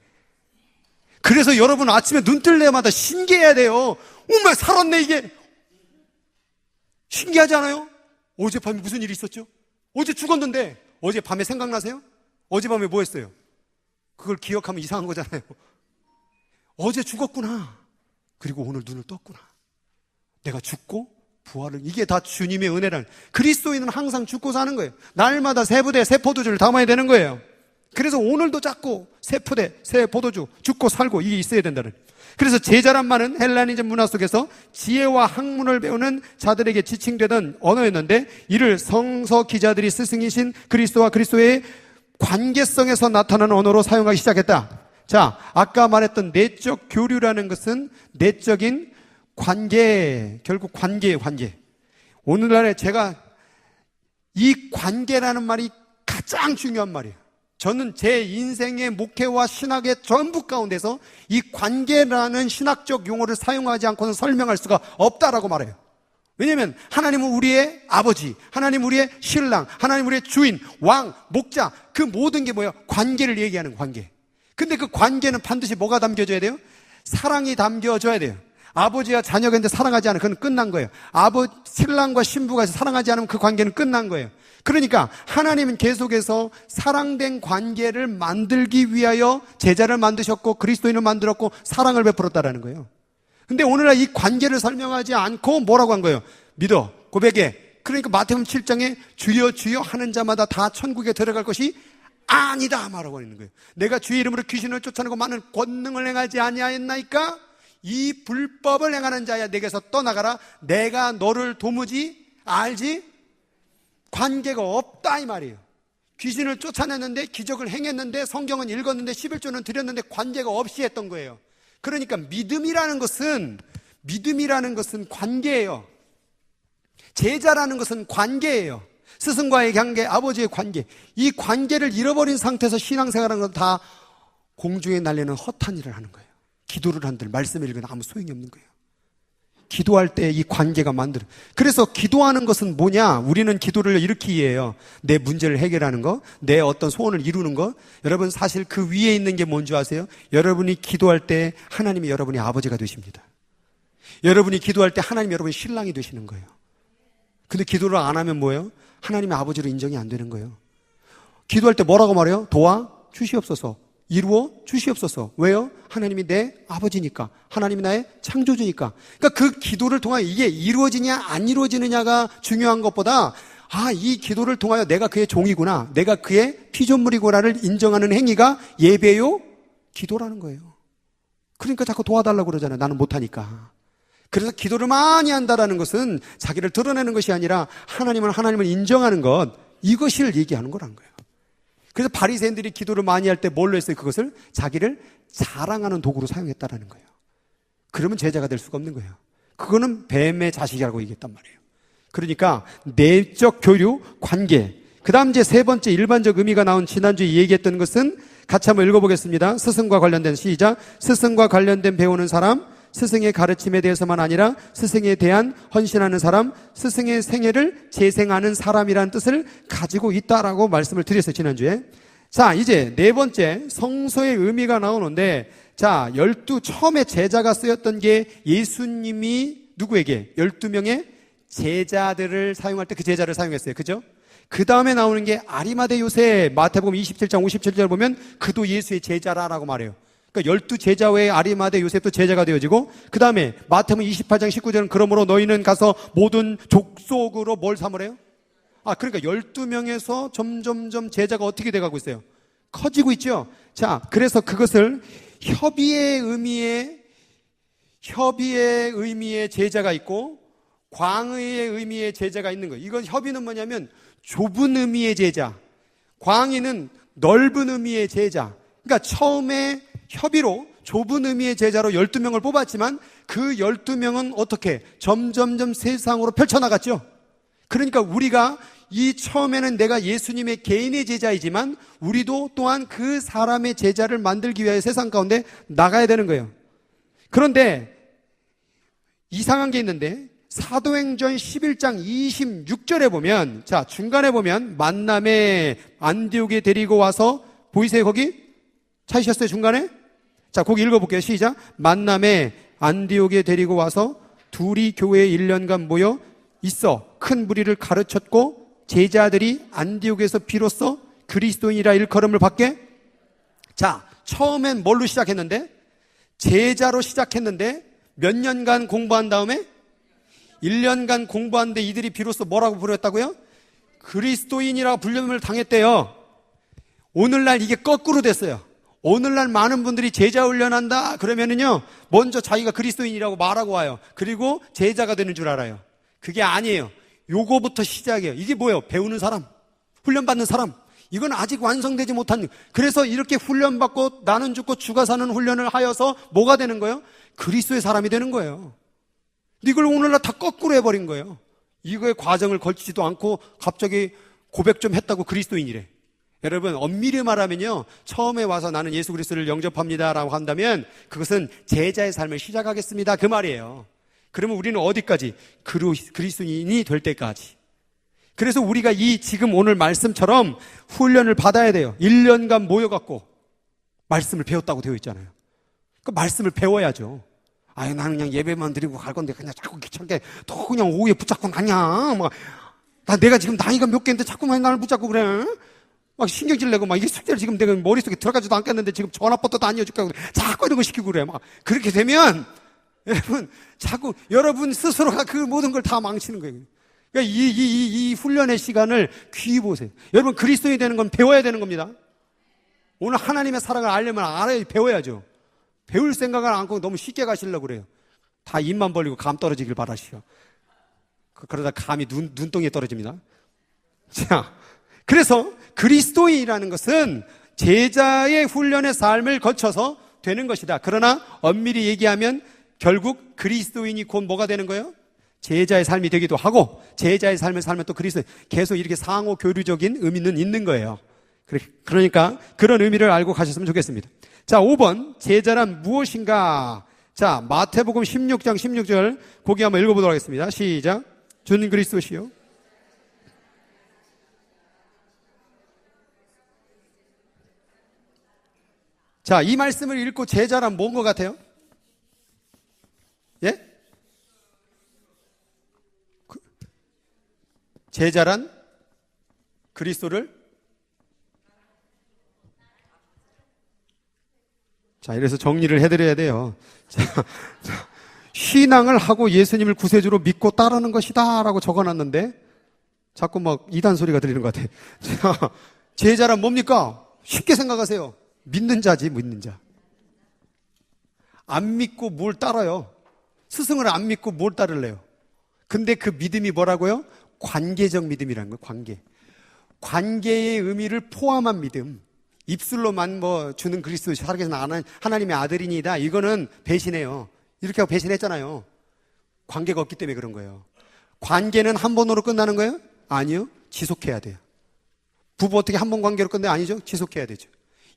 그래서 여러분 아침에 눈 뜰 때마다 신기해야 돼요. 어머 살았네 이게. 신기하지 않아요? 어젯밤에 무슨 일이 있었죠? 어제 죽었는데 어젯밤에 생각나세요? 어젯밤에 뭐 했어요? 그걸 기억하면 이상한 거잖아요. 어제 죽었구나. 그리고 오늘 눈을 떴구나. 내가 죽고 부활을. 이게 다 주님의 은혜라는. 그리스도인은 항상 죽고 사는 거예요. 날마다 새 부대, 새 포도주를 담아야 되는 거예요. 그래서 오늘도 자꾸 새 부대, 새 포도주, 죽고 살고 이게 있어야 된다는. 그래서 제자란 말은 헬라니즘 문화 속에서 지혜와 학문을 배우는 자들에게 지칭되던 언어였는데, 이를 성서 기자들이 스승이신 그리스도와 그리스도의 관계성에서 나타나는 언어로 사용하기 시작했다. 자, 아까 말했던 내적 교류라는 것은 내적인 관계, 결국 관계예요, 관계. 오늘날에 제가 이 관계라는 말이 가장 중요한 말이에요. 저는 제 인생의 목회와 신학의 전부 가운데서 이 관계라는 신학적 용어를 사용하지 않고는 설명할 수가 없다라고 말해요. 왜냐하면 하나님은 우리의 아버지, 하나님 우리의 신랑, 하나님 우리의 주인, 왕, 목자, 그 모든 게 뭐예요? 관계를 얘기하는 관계. 근데 그 관계는 반드시 뭐가 담겨져야 돼요? 사랑이 담겨져야 돼요. 아버지와 자녀가 있는데 사랑하지 않으면 그건 끝난 거예요. 신랑과 신부가 사랑하지 않으면 그 관계는 끝난 거예요. 그러니까 하나님은 계속해서 사랑된 관계를 만들기 위하여 제자를 만드셨고 그리스도인을 만들었고 사랑을 베풀었다라는 거예요. 근데 오늘날 이 관계를 설명하지 않고 뭐라고 한 거예요? 믿어, 고백해. 그러니까 마태복음 7장에 주여 주여 하는 자마다 다 천국에 들어갈 것이 아니다 말하고 있는 거예요. 내가 주의 이름으로 귀신을 쫓아내고 많은 권능을 행하지 아니하였나이까? 이 불법을 행하는 자야 내게서 떠나가라. 내가 너를 도무지 알지? 관계가 없다 이 말이에요. 귀신을 쫓아냈는데 기적을 행했는데 성경은 읽었는데 11조는 드렸는데 관계가 없이 했던 거예요. 그러니까 믿음이라는 것은 관계예요. 제자라는 것은 관계예요. 스승과의 관계, 아버지의 관계. 이 관계를 잃어버린 상태에서 신앙생활하는 건 다 공중에 날리는 헛한 일을 하는 거예요. 기도를 한들 말씀을 읽으면 아무 소용이 없는 거예요. 기도할 때 이 관계가 만들어. 그래서 기도하는 것은 뭐냐? 우리는 기도를 이렇게 이해해요. 내 문제를 해결하는 거, 내 어떤 소원을 이루는 거. 여러분 사실 그 위에 있는 게 뭔지 아세요? 여러분이 기도할 때 하나님이 여러분의 아버지가 되십니다. 여러분이 기도할 때 하나님이 여러분의 신랑이 되시는 거예요. 근데 기도를 안 하면 뭐예요? 하나님의 아버지로 인정이 안 되는 거예요. 기도할 때 뭐라고 말해요? 도와 주시옵소서. 이루어 주시옵소서. 왜요? 하나님이 내 아버지니까. 하나님이 나의 창조주니까. 그러니까 그 기도를 통하여 이게 이루어지냐 안 이루어지느냐가 중요한 것보다 이 기도를 통하여 내가 그의 종이구나, 내가 그의 피조물이구나를 인정하는 행위가 예배요? 기도라는 거예요. 그러니까 자꾸 도와달라고 그러잖아요. 나는 못하니까. 그래서 기도를 많이 한다라는 것은 자기를 드러내는 것이 아니라 하나님을 인정하는 것, 이것을 얘기하는 거란 거예요. 그래서 바리새인들이 기도를 많이 할 때 뭘로 했어요? 그것을 자기를 자랑하는 도구로 사용했다라는 거예요. 그러면 제자가 될 수가 없는 거예요. 그거는 뱀의 자식이라고 얘기했단 말이에요. 그러니까 내적 교류, 관계. 그 다음 이제 세 번째 일반적 의미가 나온 지난주에 얘기했던 것은 같이 한번 읽어보겠습니다. 스승과 관련된 시작. 스승과 관련된 배우는 사람, 스승의 가르침에 대해서만 아니라 스승에 대한 헌신하는 사람, 스승의 생애를 재생하는 사람이라는 뜻을 가지고 있다라고 말씀을 드렸어요, 지난주에. 자, 이제 네 번째 성서의 의미가 나오는데, 자, 처음에 제자가 쓰였던 게 예수님이 누구에게? 12명의 제자들을 사용할 때 그 제자를 사용했어요. 그죠? 그 다음에 나오는 게 아리마대 요셉, 마태복음 27장 57절 보면 그도 예수의 제자라라고 말해요. 그러니까 12제자 외에 아리마대 요셉도 제자가 되어지고, 그 다음에 마태복음 28장 19절은 그러므로 너희는 가서 모든 족속으로 뭘 삼으래요? 그러니까 12명에서 점점점 제자가 어떻게 돼가고 있어요? 커지고 있죠? 자, 그래서 그것을 협의의 의미의 제자가 있고 광의의 의미의 제자가 있는 거예요. 이건 협의는 뭐냐면 좁은 의미의 제자, 광의는 넓은 의미의 제자. 그러니까 처음에 협의로 좁은 의미의 제자로 12명을 뽑았지만 그 12명은 어떻게 점점점 세상으로 펼쳐나갔죠. 그러니까 우리가 이 처음에는 내가 예수님의 개인의 제자이지만 우리도 또한 그 사람의 제자를 만들기 위하여 세상 가운데 나가야 되는 거예요. 그런데 이상한 게 있는데 사도행전 11장 26절에 보면, 자, 중간에 보면 만남에 안디옥에 데리고 와서 보이세요? 거기? 찾으셨어요? 중간에? 자, 거기 읽어볼게요. 시작. 만남에 안디옥에 데리고 와서 둘이 교회에 1년간 모여 있어 큰 무리를 가르쳤고 제자들이 안디옥에서 비로소 그리스도인이라 일컬음을 받게. 자, 처음엔 뭘로 시작했는데? 제자로 시작했는데 몇 년간 공부한 다음에 1년간 공부하는데 이들이 비로소 뭐라고 부르었다고요? 그리스도인이라고 불림을 당했대요. 오늘날 이게 거꾸로 됐어요. 오늘날 많은 분들이 제자 훈련한다 그러면은요, 먼저 자기가 그리스도인이라고 말하고 와요. 그리고 제자가 되는 줄 알아요. 그게 아니에요. 요거부터 시작이에요. 이게 뭐예요? 배우는 사람, 훈련받는 사람. 이건 아직 완성되지 못한. 그래서 이렇게 훈련받고 나는 죽고 주가 사는 훈련을 하여서 뭐가 되는 거예요? 그리스도의 사람이 되는 거예요. 이걸 오늘날 다 거꾸로 해버린 거예요. 이거의 과정을 걸치지도 않고 갑자기 고백 좀 했다고 그리스도인이래. 여러분, 엄밀히 말하면요, 처음에 와서 나는 예수 그리스도를 영접합니다라고 한다면 그것은 제자의 삶을 시작하겠습니다 그 말이에요. 그러면 우리는 어디까지? 그리스도인이 될 때까지. 그래서 우리가 이 지금 오늘 말씀처럼 훈련을 받아야 돼요. 1년간 모여갖고 말씀을 배웠다고 되어 있잖아요. 그 말씀을 배워야죠. 아유, 나는 그냥 예배만 드리고 갈 건데 그냥 자꾸 귀찮게 또 그냥 오후에 붙잡고 나냐. 내가 지금 나이가 몇 개인데 자꾸만 나를 붙잡고 그래. 막 신경질 내고 이게 숙제를 지금 내가 머릿속에 들어가지도 않겠는데 지금 전화번호도 안 이어줄까 자꾸 이런 거 시키고 그래. 그렇게 되면 여러분 자꾸 여러분 스스로가 그 모든 걸 다 망치는 거예요. 그러니까 이 훈련의 시간을 귀히 보세요. 여러분 그리스도인이 되는 건 배워야 되는 겁니다. 오늘 하나님의 사랑을 알려면 알아야 배워야죠. 배울 생각을 안고 너무 쉽게 가시려고 그래요. 다 입만 벌리고 감 떨어지길 바라시오. 그러다 감이 눈동이에 떨어집니다. 자, 그래서 그리스도인이라는 것은 제자의 훈련의 삶을 거쳐서 되는 것이다. 그러나 엄밀히 얘기하면 결국 그리스도인이 곧 뭐가 되는 거예요? 제자의 삶이 되기도 하고 제자의 삶을 살면 또 그리스도인. 계속 이렇게 상호 교류적인 의미는 있는 거예요. 그러니까 그런 의미를 알고 가셨으면 좋겠습니다. 자, 5번 제자란 무엇인가? 자, 마태복음 16장 16절 거기 한번 읽어보도록 하겠습니다. 시작. 주는 그리스도시요 자, 이 말씀을 읽고 제자란 뭔 것 같아요? 예? 제자란 그리스도를 자, 이래서 정리를 해드려야 돼요. 자, 신앙을 하고 예수님을 구세주로 믿고 따르는 것이다 라고 적어놨는데 자꾸 이단 소리가 들리는 것 같아요. 자, 제자란 뭡니까? 쉽게 생각하세요. 믿는 자지, 믿는 자. 안 믿고 뭘 따라요? 스승을 안 믿고 뭘 따를래요? 근데 그 믿음이 뭐라고요? 관계적 믿음이라는 거예요. 관계. 관계의 의미를 포함한 믿음. 입술로만 주는 그리스도 살아계신 하나님의 아들이니다. 이거는 배신해요. 이렇게 하고 배신했잖아요. 관계가 없기 때문에 그런 거예요. 관계는 한 번으로 끝나는 거예요? 아니요. 지속해야 돼요. 부부 어떻게 한 번 관계로 끝내? 아니죠. 지속해야 되죠.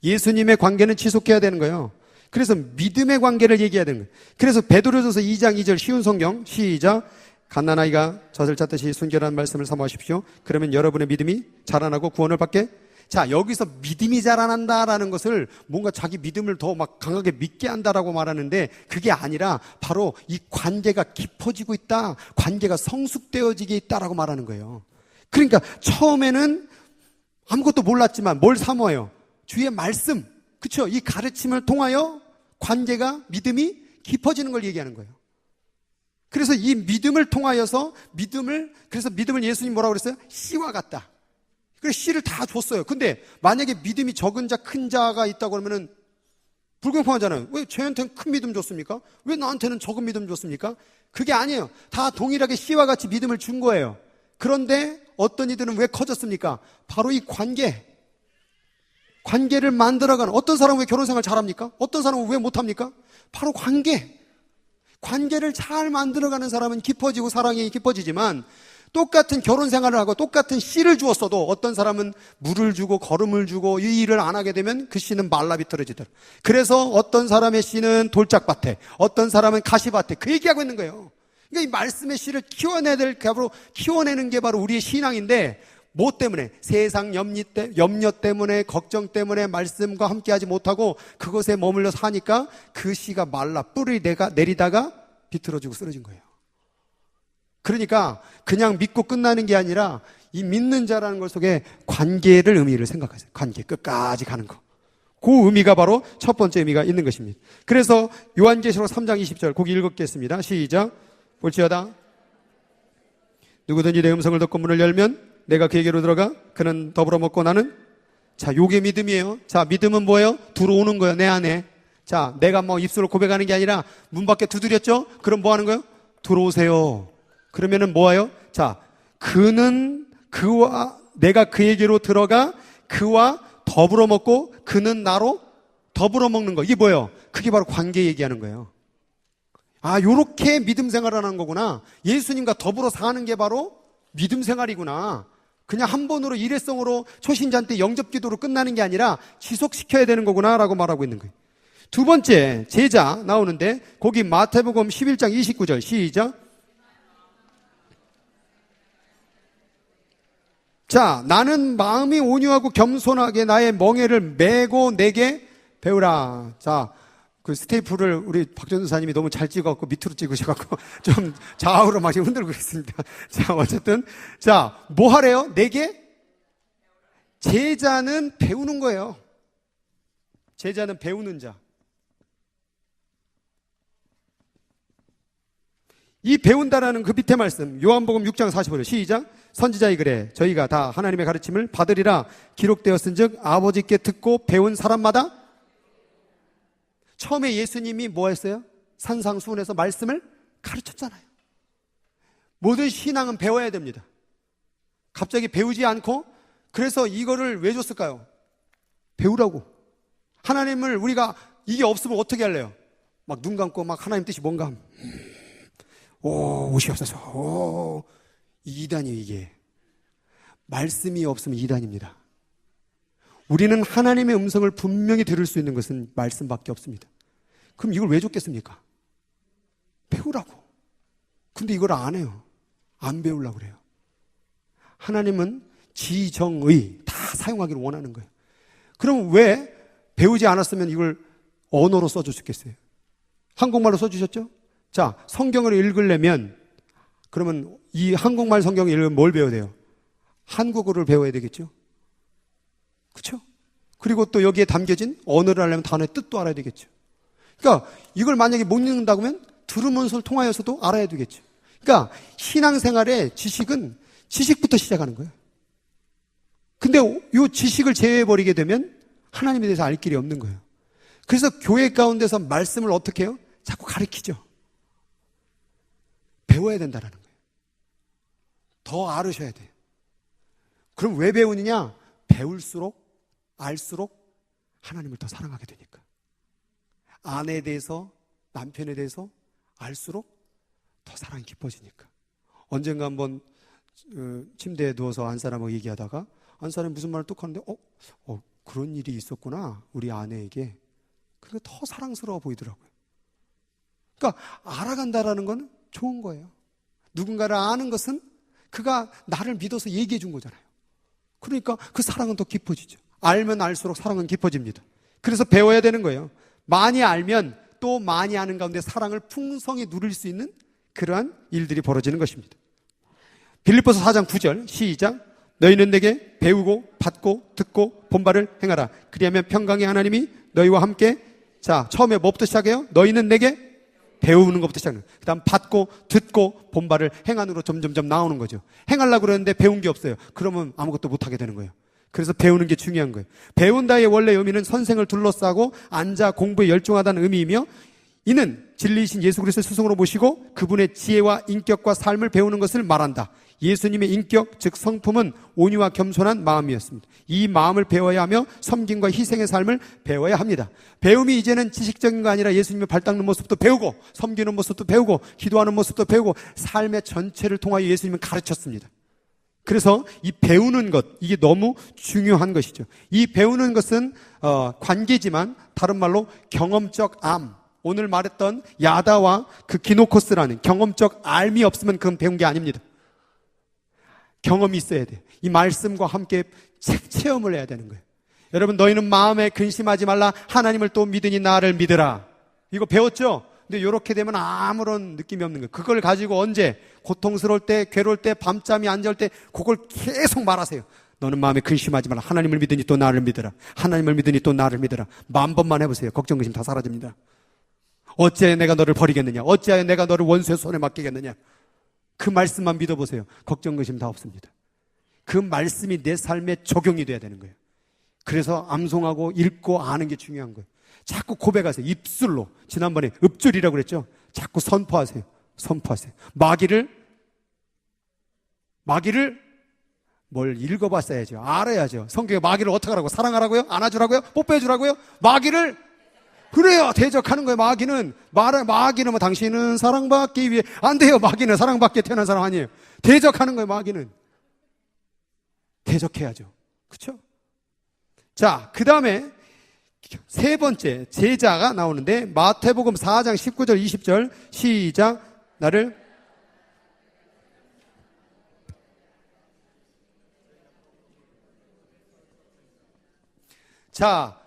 예수님의 관계는 지속해야 되는 거예요. 그래서 믿음의 관계를 얘기해야 되는 거예요. 그래서 베드로전서 2장 2절 쉬운 성경 시작. 갓난아이가 젖을 짰듯이 순결한 말씀을 사모하십시오. 그러면 여러분의 믿음이 자라나고 구원을 받게. 자, 여기서 믿음이 자라난다라는 것을 뭔가 자기 믿음을 더 강하게 믿게 한다라고 말하는데 그게 아니라 바로 이 관계가 깊어지고 있다. 관계가 성숙되어지게 있다라고 말하는 거예요. 그러니까 처음에는 아무것도 몰랐지만 뭘 사모해요? 주의 말씀. 그렇죠? 이 가르침을 통하여 관계가 믿음이 깊어지는 걸 얘기하는 거예요. 그래서 이 믿음을 통하여서 그래서 믿음을 예수님 뭐라고 그랬어요? 씨와 같다. 그래서 씨를 다 줬어요. 근데 만약에 믿음이 적은 자, 큰 자가 있다고 그러면은 불공평하잖아요. 왜 쟤한테는 큰 믿음 줬습니까? 왜 나한테는 적은 믿음 줬습니까? 그게 아니에요. 다 동일하게 씨와 같이 믿음을 준 거예요. 그런데 어떤 이들은 왜 커졌습니까? 바로 이 관계를 만들어가는. 어떤 사람은 왜 결혼생활 잘합니까? 어떤 사람은 왜 못합니까? 바로 관계를 잘 만들어가는 사람은 깊어지고 사랑이 깊어지지만 똑같은 결혼생활을 하고 똑같은 씨를 주었어도 어떤 사람은 물을 주고 거름을 주고 이 일을 안 하게 되면 그 씨는 말라 비틀어지더라. 그래서 어떤 사람의 씨는 돌짝밭에, 어떤 사람은 가시밭에, 그 얘기하고 있는 거예요. 그러니까 이 말씀의 씨를 키워내는 게 바로 우리의 신앙인데, 뭐 때문에? 세상 염려 때문에, 걱정 때문에 말씀과 함께하지 못하고 그것에 머물러 사니까 그 씨가 말라 뿌리 내리다가 비틀어지고 쓰러진 거예요. 그러니까 그냥 믿고 끝나는 게 아니라 이 믿는 자라는 것 속에 관계를 의미를 생각하세요. 관계 끝까지 가는 거. 그 의미가 바로 첫 번째 의미가 있는 것입니다. 그래서 요한계시록 3장 20절 거기 읽겠습니다. 시작. 볼지어다 누구든지 내 음성을 듣고 문을 열면 내가 그에게로 들어가 그는 더불어 먹고 나는. 자, 요게 믿음이에요. 자, 믿음은 뭐예요? 들어오는 거예요. 내 안에. 자, 내가 입술로 고백하는 게 아니라 문 밖에 두드렸죠? 그럼 뭐 하는 거예요? 들어오세요. 그러면은 뭐예요? 자, 내가 그에게로 들어가 그와 더불어 먹고 그는 나로 더불어 먹는 거. 이게 뭐예요? 그게 바로 관계 얘기하는 거예요. 아, 요렇게 믿음 생활을 하는 거구나. 예수님과 더불어 사는 게 바로 믿음 생활이구나. 그냥 한 번으로 일회성으로 초신자한테 영접 기도로 끝나는 게 아니라 지속시켜야 되는 거구나 라고 말하고 있는 거예요. 두 번째 제자 나오는데 거기 마태복음 11장 29절 시작. 자, 나는 마음이 온유하고 겸손하게 나의 멍에를 메고 내게 배우라. 자, 그 스테이프를 우리 박 전도사님이 너무 잘 찍어갖고 밑으로 찍으셔갖고 좀 좌우로 막 흔들고 있습니다. 자, 어쨌든. 자, 뭐 하래요? 내게? 제자는 배우는 거예요. 제자는 배우는 자. 이 배운다라는 그 밑에 말씀, 요한복음 6장 45절 시작. 선지자의 글에 저희가 다 하나님의 가르침을 받으리라 기록되었은즉 아버지께 듣고 배운 사람마다. 처음에 예수님이 뭐 했어요? 산상수훈에서 말씀을 가르쳤잖아요. 모든 신앙은 배워야 됩니다. 갑자기 배우지 않고, 그래서 이거를 왜 줬을까요? 배우라고. 하나님을 우리가 이게 없으면 어떻게 할래요? 막 눈 감고 막 하나님 뜻이 뭔가 오시옵소서. 이단이에요, 이게. 말씀이 없으면 이단입니다. 우리는 하나님의 음성을 분명히 들을 수 있는 것은 말씀밖에 없습니다. 그럼 이걸 왜 줬겠습니까? 배우라고. 근데 이걸 안 해요. 안 배우려고 그래요. 하나님은 지정의 다 사용하기를 원하는 거예요. 그럼 왜 배우지 않았으면 이걸 언어로 써주셨겠어요? 한국말로 써주셨죠? 자, 성경을 읽으려면 그러면 이 한국말 성경을 읽으면 뭘 배워야 돼요? 한국어를 배워야 되겠죠? 그렇죠? 그리고 또 여기에 담겨진 언어를 하려면 단어의 뜻도 알아야 되겠죠. 그러니까 이걸 만약에 못 읽는다고 하면 들으면서 통하여서도 알아야 되겠죠. 그러니까 신앙생활의 지식은 지식부터 시작하는 거예요. 근데 이 지식을 제외해버리게 되면 하나님에 대해서 알 길이 없는 거예요. 그래서 교회 가운데서 말씀을 어떻게 해요? 자꾸 가르치죠. 배워야 된다는 거예요. 더 알으셔야 돼요. 그럼 왜 배우느냐? 배울수록 알수록 하나님을 더 사랑하게 되니까. 아내에 대해서, 남편에 대해서 알수록 더 사랑이 깊어지니까. 언젠가 한번 침대에 누워서 안 사람하고 얘기하다가 안 사람이 무슨 말을 뚝 하는데 그런 일이 있었구나, 우리 아내에게. 그게 더 사랑스러워 보이더라고요. 그러니까 알아간다라는 건 좋은 거예요. 누군가를 아는 것은 그가 나를 믿어서 얘기해 준 거잖아요. 그러니까 그 사랑은 더 깊어지죠. 알면 알수록 사랑은 깊어집니다. 그래서 배워야 되는 거예요. 많이 알면 또 많이 아는 가운데 사랑을 풍성히 누릴 수 있는 그러한 일들이 벌어지는 것입니다. 빌립보서 4장 9절 시작. 너희는 내게 배우고 받고 듣고 본바를 행하라. 그리하면 평강의 하나님이 너희와 함께. 자, 처음에 뭐부터 시작해요? 너희는 내게 배우는 것부터 시작해요. 그 다음 받고 듣고 본바를 행한으로 점점점 나오는 거죠. 행하려고 그러는데 배운 게 없어요. 그러면 아무것도 못하게 되는 거예요. 그래서 배우는 게 중요한 거예요. 배운다의 원래 의미는 선생을 둘러싸고 앉아 공부에 열중하다는 의미이며, 이는 진리이신 예수 그리스도의 스승으로 모시고 그분의 지혜와 인격과 삶을 배우는 것을 말한다. 예수님의 인격, 즉 성품은 온유와 겸손한 마음이었습니다. 이 마음을 배워야 하며 섬김과 희생의 삶을 배워야 합니다. 배움이 이제는 지식적인 거 아니라 예수님의 발 닦는 모습도 배우고, 섬기는 모습도 배우고, 기도하는 모습도 배우고, 삶의 전체를 통하여 예수님은 가르쳤습니다. 그래서 이 배우는 것, 이게 너무 중요한 것이죠. 이 배우는 것은 관계지만 다른 말로 경험적 암, 오늘 말했던 야다와 그 기노코스라는 경험적 알미 없으면 그건 배운 게 아닙니다. 경험이 있어야 돼요. 이 말씀과 함께 책 체험을 해야 되는 거예요. 여러분, 너희는 마음에 근심하지 말라. 하나님을 또 믿으니 나를 믿으라. 이거 배웠죠? 근데 이렇게 되면 아무런 느낌이 없는 거예요. 그걸 가지고 언제 고통스러울 때, 괴로울 때, 밤잠이 안 잘 때 그걸 계속 말하세요. 너는 마음에 근심하지 말라. 하나님을 믿으니 또 나를 믿으라. 하나님을 믿으니 또 나를 믿으라. 10,000번만 해보세요. 걱정, 근심 다 사라집니다. 어찌하여 내가 너를 버리겠느냐? 어찌하여 내가 너를 원수의 손에 맡기겠느냐? 그 말씀만 믿어보세요. 걱정, 근심 다 없습니다. 그 말씀이 내 삶에 적용이 돼야 되는 거예요. 그래서 암송하고 읽고 아는 게 중요한 거예요. 자꾸 고백하세요. 입술로. 지난번에 읍줄이라고 그랬죠? 자꾸 선포하세요. 선포하세요. 마귀를 뭘 읽어봤어야죠. 알아야죠. 성경에 마귀를 어떻게 하라고? 사랑하라고요? 안아주라고요? 뽀뽀해주라고요? 마귀를 그래요. 대적하는 거예요. 마귀는 뭐 당신은 사랑받기 위해 안 돼요. 마귀는 사랑받기 태어난 사람 아니에요. 대적하는 거예요. 마귀는 대적해야죠. 그렇죠? 자, 그 다음에 세 번째 제자가 나오는데 마태복음 4장 19절 20절 시작. 나를 자,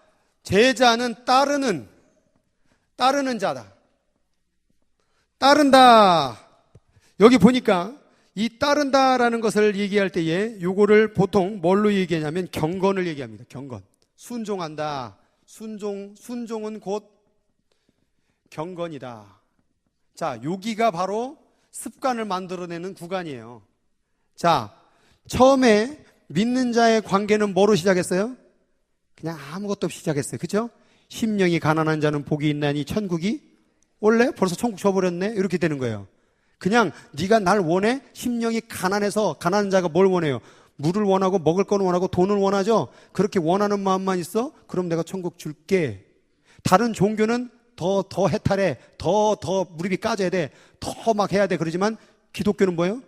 제자는 따르는 자다. 따른다. 여기 보니까 이 따른다라는 것을 얘기할 때에 요거를 보통 뭘로 얘기하냐면 경건을 얘기합니다. 경건. 순종한다. 순종은 곧 경건이다. 자, 여기가 바로 습관을 만들어내는 구간이에요. 자, 처음에 믿는 자의 관계는 뭐로 시작했어요? 그냥 아무것도 없이 시작했어요. 그죠? 심령이 가난한 자는 복이 있나니 천국이 원래 벌써 천국 줘버렸네? 이렇게 되는 거예요. 그냥 네가 날 원해? 심령이 가난해서 가난한 자가 뭘 원해요? 물을 원하고 먹을 건 원하고 돈을 원하죠? 그렇게 원하는 마음만 있어? 그럼 내가 천국 줄게. 다른 종교는 더 해탈해. 더 무릎이 까져야 돼. 더 막 해야 돼. 그러지만 기독교는 뭐예요?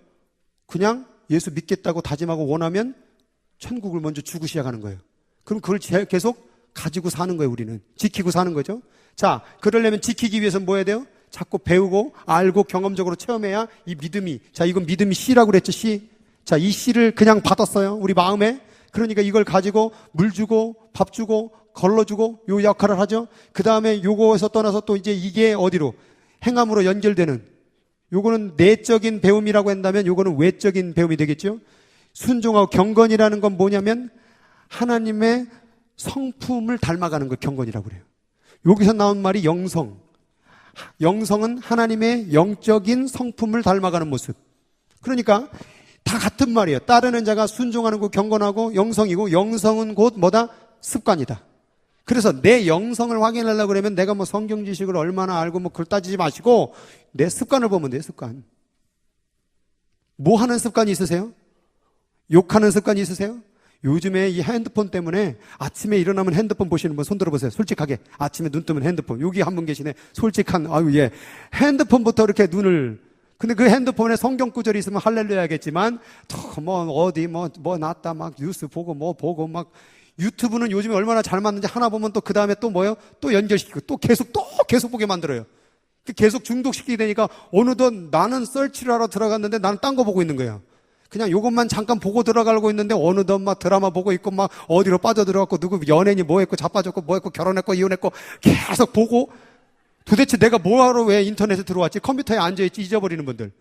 그냥 예수 믿겠다고 다짐하고 원하면 천국을 먼저 주고 시작하는 거예요. 그럼 그걸 계속 가지고 사는 거예요, 우리는. 지키고 사는 거죠. 자, 그러려면 지키기 위해서는 뭐 해야 돼요? 자꾸 배우고 알고 경험적으로 체험해야 이 믿음이, 자, 이건 믿음이 씨라고 그랬죠, 씨. 자, 이 씨를 그냥 받았어요, 우리 마음에. 그러니까 이걸 가지고 물 주고 밥 주고 걸러주고 요 역할을 하죠. 그 다음에 요거에서 떠나서 또 이제 이게 어디로? 행함으로 연결되는, 요거는 내적인 배움이라고 한다면 요거는 외적인 배움이 되겠죠. 순종하고 경건이라는 건 뭐냐면 하나님의 성품을 닮아가는 거 경건이라고 그래요. 여기서 나온 말이 영성. 영성은 하나님의 영적인 성품을 닮아가는 모습. 그러니까 다 같은 말이에요. 따르는 자가 순종하는 거 경건하고 영성이고, 영성은 곧 뭐다? 습관이다. 그래서 내 영성을 확인하려고 그러면 내가 뭐 성경 지식을 얼마나 알고 뭐 그걸 따지지 마시고 내 습관을 보면 돼요. 습관. 뭐 하는 습관이 있으세요? 욕하는 습관이 있으세요? 요즘에 이 핸드폰 때문에 아침에 일어나면 핸드폰 보시는 분 손 들어보세요. 솔직하게. 아침에 눈 뜨면 핸드폰. 여기 한 분 계시네. 솔직한, 예. 핸드폰부터 이렇게 눈을. 근데 그 핸드폰에 성경 구절이 있으면 할렐루야겠지만, 뭐 났다, 막 뉴스 보고, 막. 유튜브는 요즘에 얼마나 잘 맞는지 하나 보면 또 그 다음에 또 뭐요? 또 연결시키고, 또 계속 보게 만들어요. 계속 중독시키게 되니까 어느덧 나는 서치를 하러 들어갔는데 나는 딴 거 보고 있는 거예요. 그냥 요것만 잠깐 보고 들어가려고 했는데 어느덧 막 드라마 보고 있고 막 어디로 빠져들어갔고 누구 연예인이 뭐 했고 자빠졌고 뭐 했고 결혼했고 이혼했고 계속 보고, 도대체 내가 뭐하러 왜 인터넷에 들어왔지? 컴퓨터에 앉아있지? 잊어버리는 분들.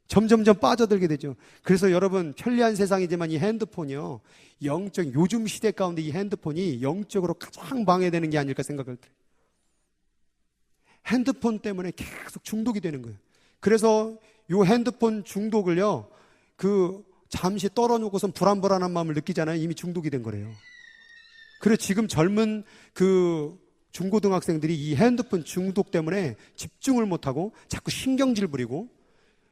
점점점 빠져들게 되죠. 그래서 여러분, 편리한 세상이지만 이 핸드폰이요, 요즘 시대 가운데 이 핸드폰이 영적으로 가장 방해되는 게 아닐까 생각을 해요. 핸드폰 때문에 계속 중독이 되는 거예요. 그래서 요 핸드폰 중독을요, 잠시 떨어놓고선 불안한 마음을 느끼잖아요. 이미 중독이 된 거래요. 그래서 지금 젊은 중고등학생들이 이 핸드폰 중독 때문에 집중을 못하고 자꾸 신경질 부리고,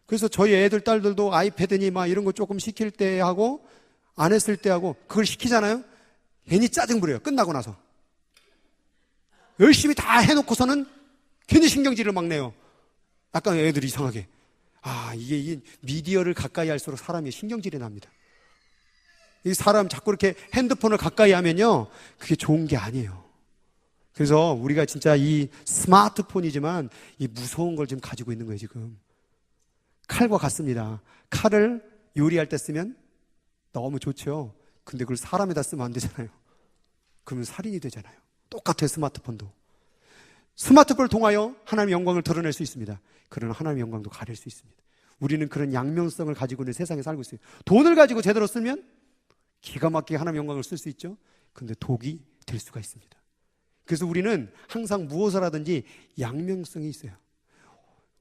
그래서 저희 애들, 딸들도 아이패드니 막 이런 거 조금 시킬 때 하고, 안 했을 때 하고, 그걸 시키잖아요? 괜히 짜증 부려요. 끝나고 나서. 열심히 다 해놓고서는 괜히 신경질을 막 내요. 약간 애들이 이상하게. 이게 미디어를 가까이 할수록 사람이 신경질이 납니다. 이 사람 자꾸 이렇게 핸드폰을 가까이 하면요, 그게 좋은 게 아니에요. 그래서 우리가 진짜 이 스마트폰이지만 이 무서운 걸 지금 가지고 있는 거예요, 지금. 칼과 같습니다. 칼을 요리할 때 쓰면 너무 좋죠. 근데 그걸 사람에다 쓰면 안 되잖아요. 그러면 살인이 되잖아요. 똑같아요, 스마트폰도. 스마트폰을 통하여 하나님의 영광을 드러낼 수 있습니다. 그러나 하나님의 영광도 가릴 수 있습니다. 우리는 그런 양면성을 가지고 있는 세상에 살고 있어요. 돈을 가지고 제대로 쓰면 기가 막히게 하나님의 영광을 쓸 수 있죠. 근데 독이 될 수가 있습니다. 그래서 우리는 항상 무엇을 하든지 양면성이 있어요.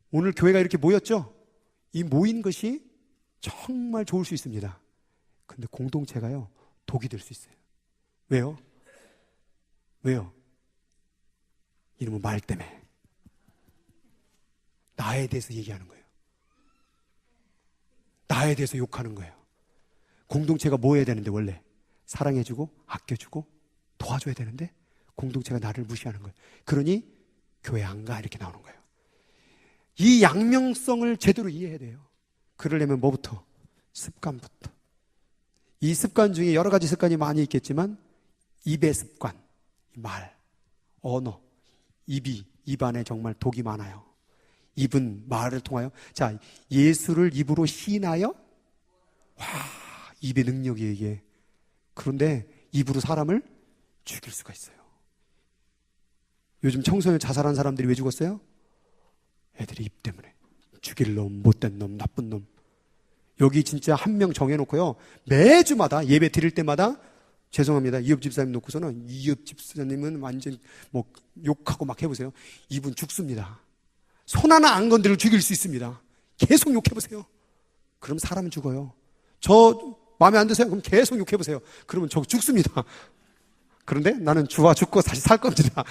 오늘 교회가 이렇게 모였죠? 이 모인 것이 정말 좋을 수 있습니다. 근데 공동체가요, 독이 될 수 있어요. 왜요? 이놈의 말 때문에. 나에 대해서 얘기하는 거예요. 나에 대해서 욕하는 거예요. 공동체가 뭐 해야 되는데, 원래 사랑해주고 아껴주고 도와줘야 되는데 공동체가 나를 무시하는 거예요. 그러니 교회 안 가, 이렇게 나오는 거예요. 이 양면성을 제대로 이해해야 돼요. 그러려면 뭐부터? 습관부터. 이 습관 중에 여러 가지 습관이 많이 있겠지만, 입의 습관, 말, 언어, 입 안에 정말 독이 많아요. 입은 말을 통하여, 자, 예수를 입으로 시인하여, 입의 능력이에요, 이게. 그런데 입으로 사람을 죽일 수가 있어요. 요즘 청소년 자살한 사람들이 왜 죽었어요? 애들이 입 때문에. 죽일 놈, 못된 놈, 나쁜 놈. 여기 진짜 한 명 정해놓고요, 매주마다 예배 드릴 때마다, 죄송합니다, 이업 집사님 놓고서는, 이업 집사님은 완전 뭐 욕하고 막 해보세요. 이분 죽습니다. 손 하나 안 건드리고 죽일 수 있습니다. 계속 욕해보세요. 그럼 사람은 죽어요. 저 마음에 안 드세요? 그럼 계속 욕해보세요. 그러면 저 죽습니다. 그런데 나는 주와 죽고 다시 살 겁니다.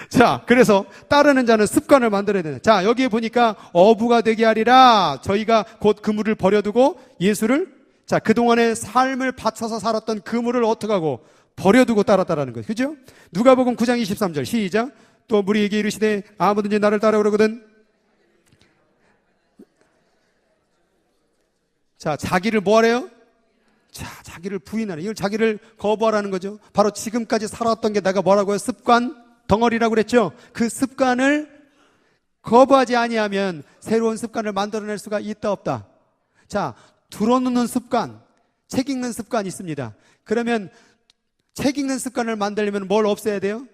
자, 그래서 따르는 자는 습관을 만들어야 되는. 자, 여기에 보니까 어부가 되게 하리라. 저희가 곧 그물을 버려두고 예수를, 자, 그동안의 삶을 바쳐서 살았던 그물을 어떻게 하고 버려두고 따랐다라는 거예요. 그죠? 누가복음 9장 23절 시작. 또 무리에게 이르시되 아무든지 나를 따라오려거든. 자, 자기를 뭐 하래요? 자, 자기를 부인하라. 이걸 자기를 거부하라는 거죠. 바로 지금까지 살아왔던 게 내가 뭐라고요? 습관 덩어리라고 그랬죠. 그 습관을 거부하지 아니하면 새로운 습관을 만들어낼 수가 있다 없다. 자, 들어놓는 습관, 책 읽는 습관이 있습니다. 그러면 책 읽는 습관을 만들려면 뭘 없애야 돼요?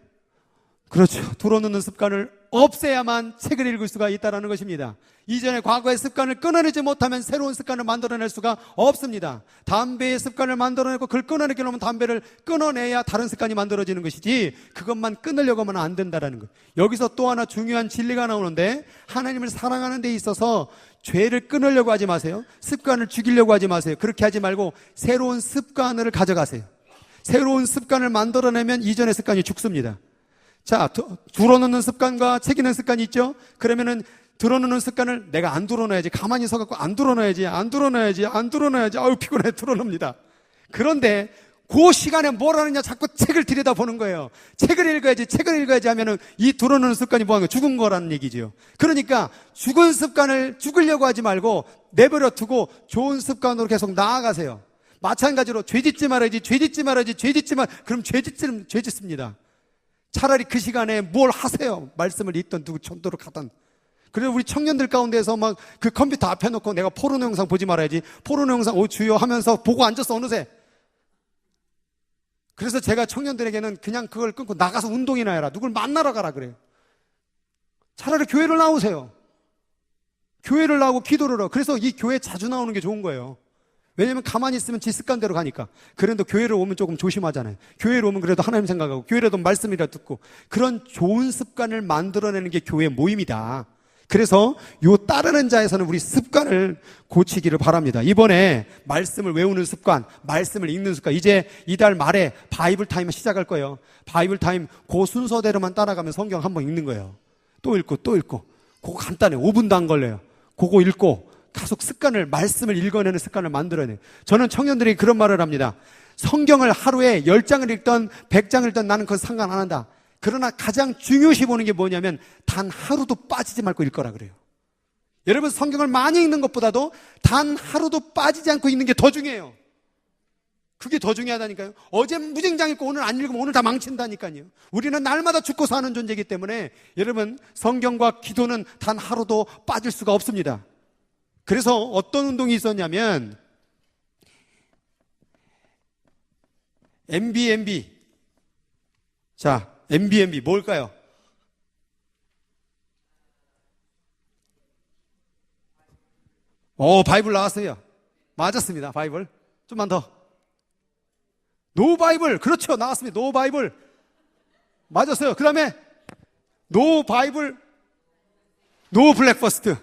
그렇죠. 들어놓는 습관을 없애야만 책을 읽을 수가 있다는 것입니다. 이전에 과거의 습관을 끊어내지 못하면 새로운 습관을 만들어낼 수가 없습니다. 담배의 습관을 만들어내고 그걸 끊어내게 하면 담배를 끊어내야 다른 습관이 만들어지는 것이지, 그것만 끊으려고 하면 안 된다는 것. 여기서 또 하나 중요한 진리가 나오는데, 하나님을 사랑하는 데 있어서 죄를 끊으려고 하지 마세요. 습관을 죽이려고 하지 마세요. 그렇게 하지 말고 새로운 습관을 가져가세요. 새로운 습관을 만들어내면 이전의 습관이 죽습니다. 자, 들어놓는 습관과 책 읽는 습관이 있죠? 그러면은 들어놓는 습관을 내가 안 들어놔야지. 가만히 서갖고 안 들어놔야지. 아유, 피곤해. 들어놓습니다. 그런데 그 시간에 뭘 하느냐? 자꾸 책을 들여다보는 거예요. 책을 읽어야지 하면은 이 들어놓는 습관이 뭐 하는 거예요? 죽은 거라는 얘기죠. 그러니까 죽은 습관을 죽으려고 하지 말고 내버려 두고 좋은 습관으로 계속 나아가세요. 마찬가지로 죄 짓지 말아야지. 그럼 죄 짓습니다. 차라리 그 시간에 뭘 하세요. 말씀을 읽던 누구 전도록 하던. 그래서 우리 청년들 가운데서 막 그 컴퓨터 앞에 놓고 내가 포르노 영상 보지 말아야지. 포르노 영상 주여 하면서 보고 앉았어 어느새. 그래서 제가 청년들에게는 그냥 그걸 끊고 나가서 운동이나 해라. 누굴 만나러 가라 그래요. 차라리 교회를 나오세요. 교회를 나오고 기도를 하고. 그래서 이 교회 자주 나오는 게 좋은 거예요. 왜냐면 가만히 있으면 지 습관대로 가니까. 그래도 교회를 오면 조금 조심하잖아요. 교회를 오면 그래도 하나님 생각하고, 교회라도 말씀이라 듣고, 그런 좋은 습관을 만들어내는 게 교회 모임이다. 그래서 요 따르는 자에서는 우리 습관을 고치기를 바랍니다. 이번에 말씀을 외우는 습관, 말씀을 읽는 습관, 이제 이달 말에 바이블 타임을 시작할 거예요. 바이블 타임 그 순서대로만 따라가면 성경 한번 읽는 거예요. 또 읽고 그거 간단해요. 5분도 안 걸려요. 그거 읽고 계속 습관을, 말씀을 읽어내는 습관을 만들어내요. 저는 청년들이 그런 말을 합니다. 성경을 하루에 10장을 읽던 100장을 읽던 나는 그건 상관 안 한다. 그러나 가장 중요시 보는 게 뭐냐면 단 하루도 빠지지 말고 읽거라 그래요. 여러분, 성경을 많이 읽는 것보다도 단 하루도 빠지지 않고 읽는 게 더 중요해요. 그게 더 중요하다니까요. 어제 무진장 읽고 오늘 안 읽으면 오늘 다 망친다니까요. 우리는 날마다 죽고 사는 존재이기 때문에 여러분, 성경과 기도는 단 하루도 빠질 수가 없습니다. 그래서 어떤 운동이 있었냐면 MBMB. 자, MBMB 뭘까요? 바이블 나왔어요. 맞았습니다. 바이블. 좀만 더. 노 바이블. 그렇죠. 나왔습니다. 노 바이블. 맞았어요. 그 다음에 노 바이블, 노 블랙버스트.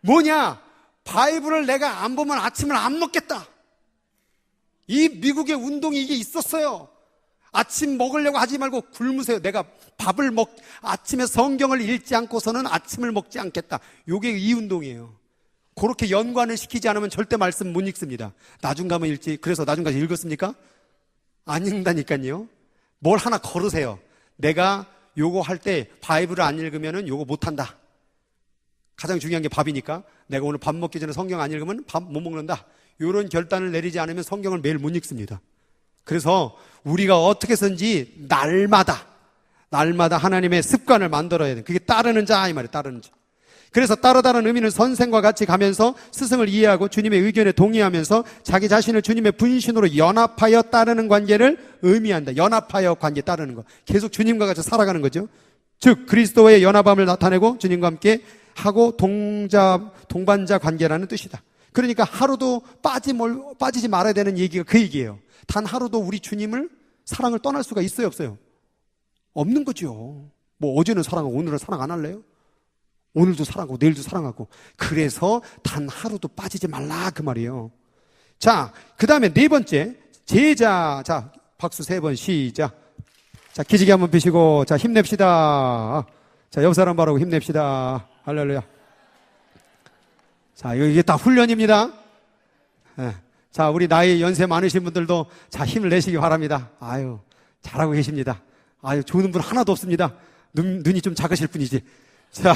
뭐냐? 바이블을 내가 안 보면 아침을 안 먹겠다. 이 미국의 운동이 이게 있었어요. 아침 먹으려고 하지 말고 굶으세요. 내가 아침에 성경을 읽지 않고서는 아침을 먹지 않겠다. 요게 이 운동이에요. 그렇게 연관을 시키지 않으면 절대 말씀 못 읽습니다. 나중 가면 읽지. 그래서 나중까지 읽었습니까? 안 읽는다니까요. 뭘 하나 걸으세요. 내가 요거 할 때 바이블을 안 읽으면은 요거 못 한다. 가장 중요한 게 밥이니까 내가 오늘 밥 먹기 전에 성경 안 읽으면 밥 못 먹는다. 이런 결단을 내리지 않으면 성경을 매일 못 읽습니다. 그래서 우리가 어떻게 해서든지 날마다 하나님의 습관을 만들어야 돼. 그게 따르는 자 이 말이에요. 따르는 자. 그래서 따르다는 의미는 선생과 같이 가면서 스승을 이해하고 주님의 의견에 동의하면서 자기 자신을 주님의 분신으로 연합하여 따르는 관계를 의미한다. 연합하여 관계 따르는 거. 계속 주님과 같이 살아가는 거죠. 즉 그리스도의 연합함을 나타내고 주님과 함께 하고 동반자 관계라는 뜻이다. 그러니까 하루도 빠지지 말아야 되는 얘기가 그 얘기예요. 단 하루도 우리 주님을 사랑을 떠날 수가 있어요, 없어요? 없는 거죠. 뭐 어제는 사랑하고 오늘은 사랑 안 할래요? 오늘도 사랑하고 내일도 사랑하고. 그래서 단 하루도 빠지지 말라 그 말이에요. 자, 그 다음에 네 번째 제자. 자, 박수 3번 시작. 자, 기지개 한번 펴시고 자, 힘냅시다. 자, 옆 사람 바라고 힘냅시다. 할렐루야. 자, 이게 다 훈련입니다. 네. 자, 우리 나이 연세 많으신 분들도 자, 힘을 내시기 바랍니다. 아유, 잘하고 계십니다. 아유, 좋은 분 하나도 없습니다. 눈이 좀 작으실 뿐이지. 자,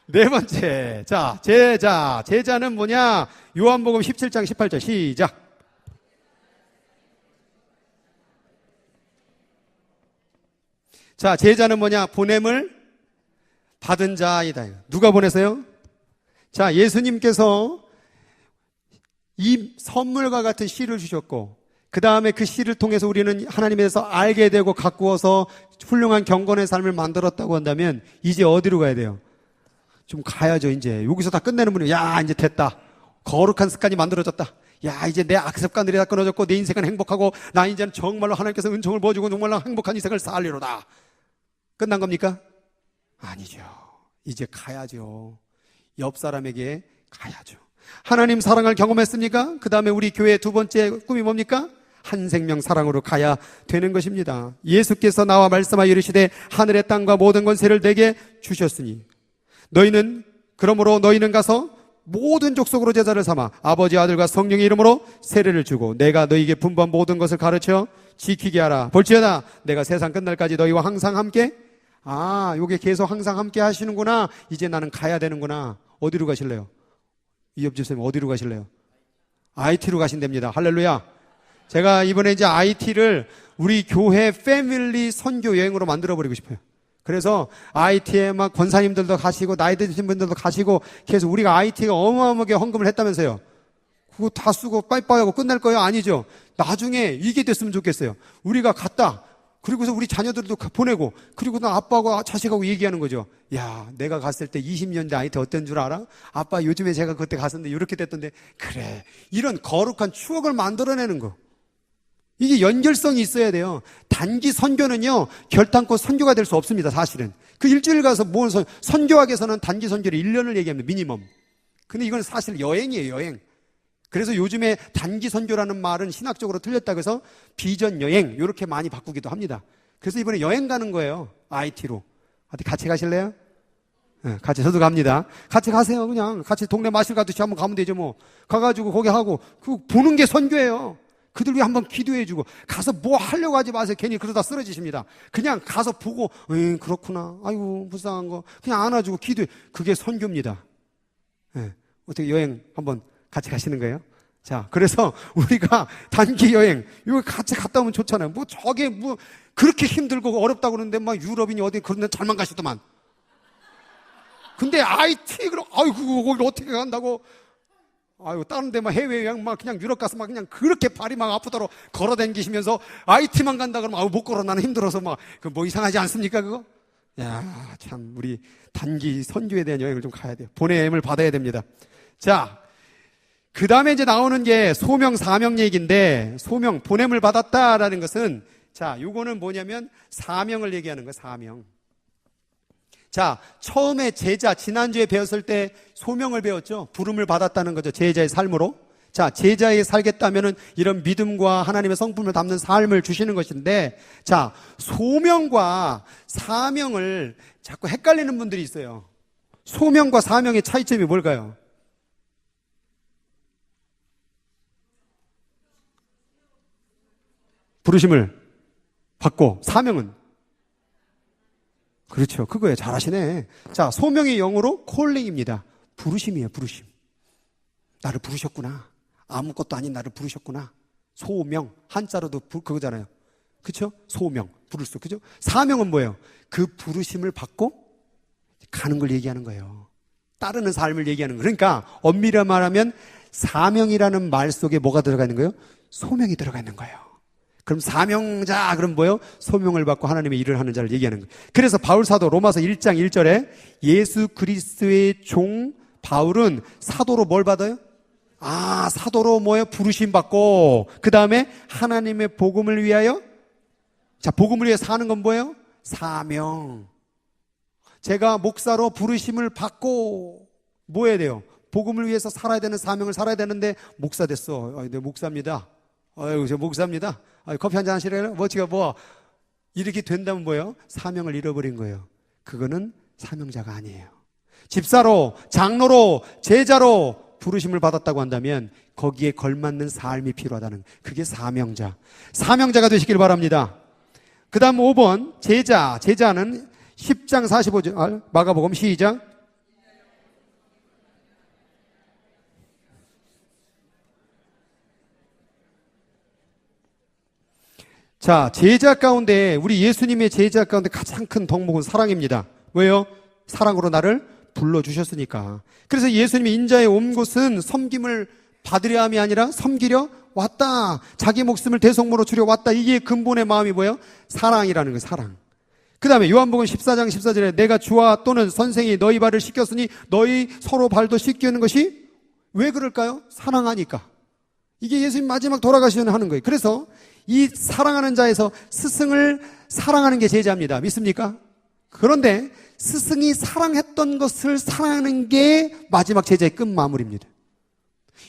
네 번째. 자, 제자. 제자는 뭐냐? 요한복음 17장 18절 시작. 자, 제자는 뭐냐? 보냄을 받은 자이다. 누가 보내세요? 자, 예수님께서 이 선물과 같은 씨를 주셨고, 그 다음에 그 씨를 통해서 우리는 하나님에 대해서 알게 되고 가꾸어서 훌륭한 경건의 삶을 만들었다고 한다면 이제 어디로 가야 돼요? 좀 가야죠. 이제 여기서 다 끝내는 분이 야, 이제 됐다. 거룩한 습관이 만들어졌다. 야, 이제 내 악습관들이 다 끊어졌고 내 인생은 행복하고 나 이제는 정말로 하나님께서 은총을 부어주고 정말로 행복한 인생을 살리로다. 끝난 겁니까? 아니죠. 이제 가야죠. 옆 사람에게 가야죠. 하나님 사랑을 경험했습니까? 그 다음에 우리 교회의 두 번째 꿈이 뭡니까? 한 생명 사랑으로 가야 되는 것입니다. 예수께서 나와 말씀하여 이르시되 하늘의 땅과 모든 권세를 내게 주셨으니 그러므로 너희는 가서 모든 족속으로 제자를 삼아 아버지 아들과 성령의 이름으로 세례를 주고 내가 너희에게 분부한 모든 것을 가르쳐 지키게 하라. 볼지어다 내가 세상 끝날까지 너희와 항상 함께. 아, 요게 계속 항상 함께 하시는구나. 이제 나는 가야 되는구나. 어디로 가실래요? 이옆집 선생님 어디로 가실래요? IT로 가신답니다. 할렐루야. 제가 이번에 이제 IT를 우리 교회 패밀리 선교 여행으로 만들어버리고 싶어요. 그래서 IT에 막 권사님들도 가시고 나이 드신 분들도 가시고 계속 우리가 IT가 어마어마하게 헌금을 했다면서요. 그거 다 쓰고 빠이빠이 하고 끝날 거예요? 아니죠. 나중에 이게 됐으면 좋겠어요. 우리가 갔다. 그리고서 우리 자녀들도 보내고, 그리고 나 아빠하고 자식하고 얘기하는 거죠. 야, 내가 갔을 때 20년대 IT 어떤 줄 알아? 아빠 요즘에 제가 그때 갔었는데 이렇게 됐던데. 그래. 이런 거룩한 추억을 만들어내는 거. 이게 연결성이 있어야 돼요. 단기 선교는요, 결단코 선교가 될 수 없습니다, 사실은. 그 일주일 가서 선교학에서는 단기 선교를 1년을 얘기합니다, 미니멈. 근데 이건 사실 여행이에요, 여행. 그래서 요즘에 단기 선교라는 말은 신학적으로 틀렸다고 해서 비전 여행, 이렇게 많이 바꾸기도 합니다. 그래서 이번에 여행 가는 거예요, IT로. 어디 같이 가실래요? 네, 같이 저도 갑니다. 같이 가세요, 그냥. 같이 동네 마실 가듯이 한번 가면 되죠, 뭐. 가가지고 거기 하고, 그 보는 게 선교예요. 그들 위해 한번 기도해주고, 가서 뭐 하려고 하지 마세요. 괜히 그러다 쓰러지십니다. 그냥 가서 보고, 그렇구나. 아이고, 불쌍한 거. 그냥 안아주고 기도해. 그게 선교입니다. 네. 어떻게 여행 한번 같이 가시는 거예요? 자, 그래서 우리가 단기 여행, 이거 같이 갔다 오면 좋잖아요. 뭐 저게 뭐 그렇게 힘들고 어렵다고 그러는데 막 유럽이니 어디 그런 데 잘만 가시더만. 근데 IT, 그럼, 아이고, 거기 어떻게 간다고. 아이고, 다른 데 막 해외여행 막 그냥 유럽 가서 막 그냥 그렇게 발이 막 아프도록 걸어 다니시면서 IT만 간다 그러면 아우, 못 걸어. 나는 힘들어서 막, 그 뭐 이상하지 않습니까, 그거? 야, 참, 우리 단기 선교에 대한 여행을 좀 가야 돼요. 보냄을 받아야 됩니다. 자, 그 다음에 이제 나오는 게 소명, 사명 얘기인데, 소명, 보냄을 받았다라는 것은, 자, 요거는 뭐냐면, 사명을 얘기하는 거예요, 사명. 자, 처음에 제자, 지난주에 배웠을 때 소명을 배웠죠? 부름을 받았다는 거죠, 제자의 삶으로. 자, 제자에 살겠다면은 이런 믿음과 하나님의 성품을 담는 삶을 주시는 것인데, 자, 소명과 사명을 자꾸 헷갈리는 분들이 있어요. 소명과 사명의 차이점이 뭘까요? 부르심을 받고, 사명은? 그렇죠. 그거예요. 잘하시네. 자, 소명의 영어로 콜링입니다. 부르심이에요, 부르심. 나를 부르셨구나. 아무것도 아닌 나를 부르셨구나. 소명. 한자로도 그거잖아요. 그렇죠? 소명. 부를 수, 그죠? 사명은 뭐예요? 그 부르심을 받고 가는 걸 얘기하는 거예요. 따르는 삶을 얘기하는 거예요. 그러니까 엄밀히 말하면 사명이라는 말 속에 뭐가 들어가 있는 거예요? 소명이 들어가 있는 거예요. 그럼 사명자, 그럼 뭐예요? 소명을 받고 하나님의 일을 하는 자를 얘기하는 거예요. 그래서 바울 사도 로마서 1장 1절에 예수 그리스도의 종 바울은 사도로 뭘 받아요? 사도로 뭐예요? 부르심 받고, 그 다음에 하나님의 복음을 위하여, 자, 복음을 위해 사는 건 뭐예요? 사명. 제가 목사로 부르심을 받고 뭐 해야 돼요? 복음을 위해서 살아야 되는 사명을 살아야 되는데 목사 됐어. 네, 목사입니다. 저 목사입니다. 커피 한잔 하시래요? 이렇게 된다면 뭐예요? 사명을 잃어버린 거예요. 그거는 사명자가 아니에요. 집사로, 장로로, 제자로 부르심을 받았다고 한다면 거기에 걸맞는 삶이 필요하다는, 그게 사명자. 사명자가 되시길 바랍니다. 그 다음 5번 제자. 제자는 10장 45절 마가복음 시작. 자, 제자 가운데, 우리 예수님의 제자 가운데 가장 큰 덕목은 사랑입니다. 왜요? 사랑으로 나를 불러주셨으니까. 그래서 예수님이 인자에 온 곳은 섬김을 받으려 함이 아니라 섬기려 왔다. 자기 목숨을 대속물로 주려 왔다. 이게 근본의 마음이 뭐예요? 사랑이라는 거예요. 사랑. 그 다음에 요한복음 14장 14절에 내가 주와 또는 선생이 너희 발을 씻겼으니 너희 서로 발도 씻기는 것이 왜 그럴까요? 사랑하니까. 이게 예수님 마지막 돌아가시면 하는 거예요. 그래서 이 사랑하는 자에서 스승을 사랑하는 게 제자입니다. 믿습니까? 그런데 스승이 사랑했던 것을 사랑하는 게 마지막 제자의 끝 마무리입니다.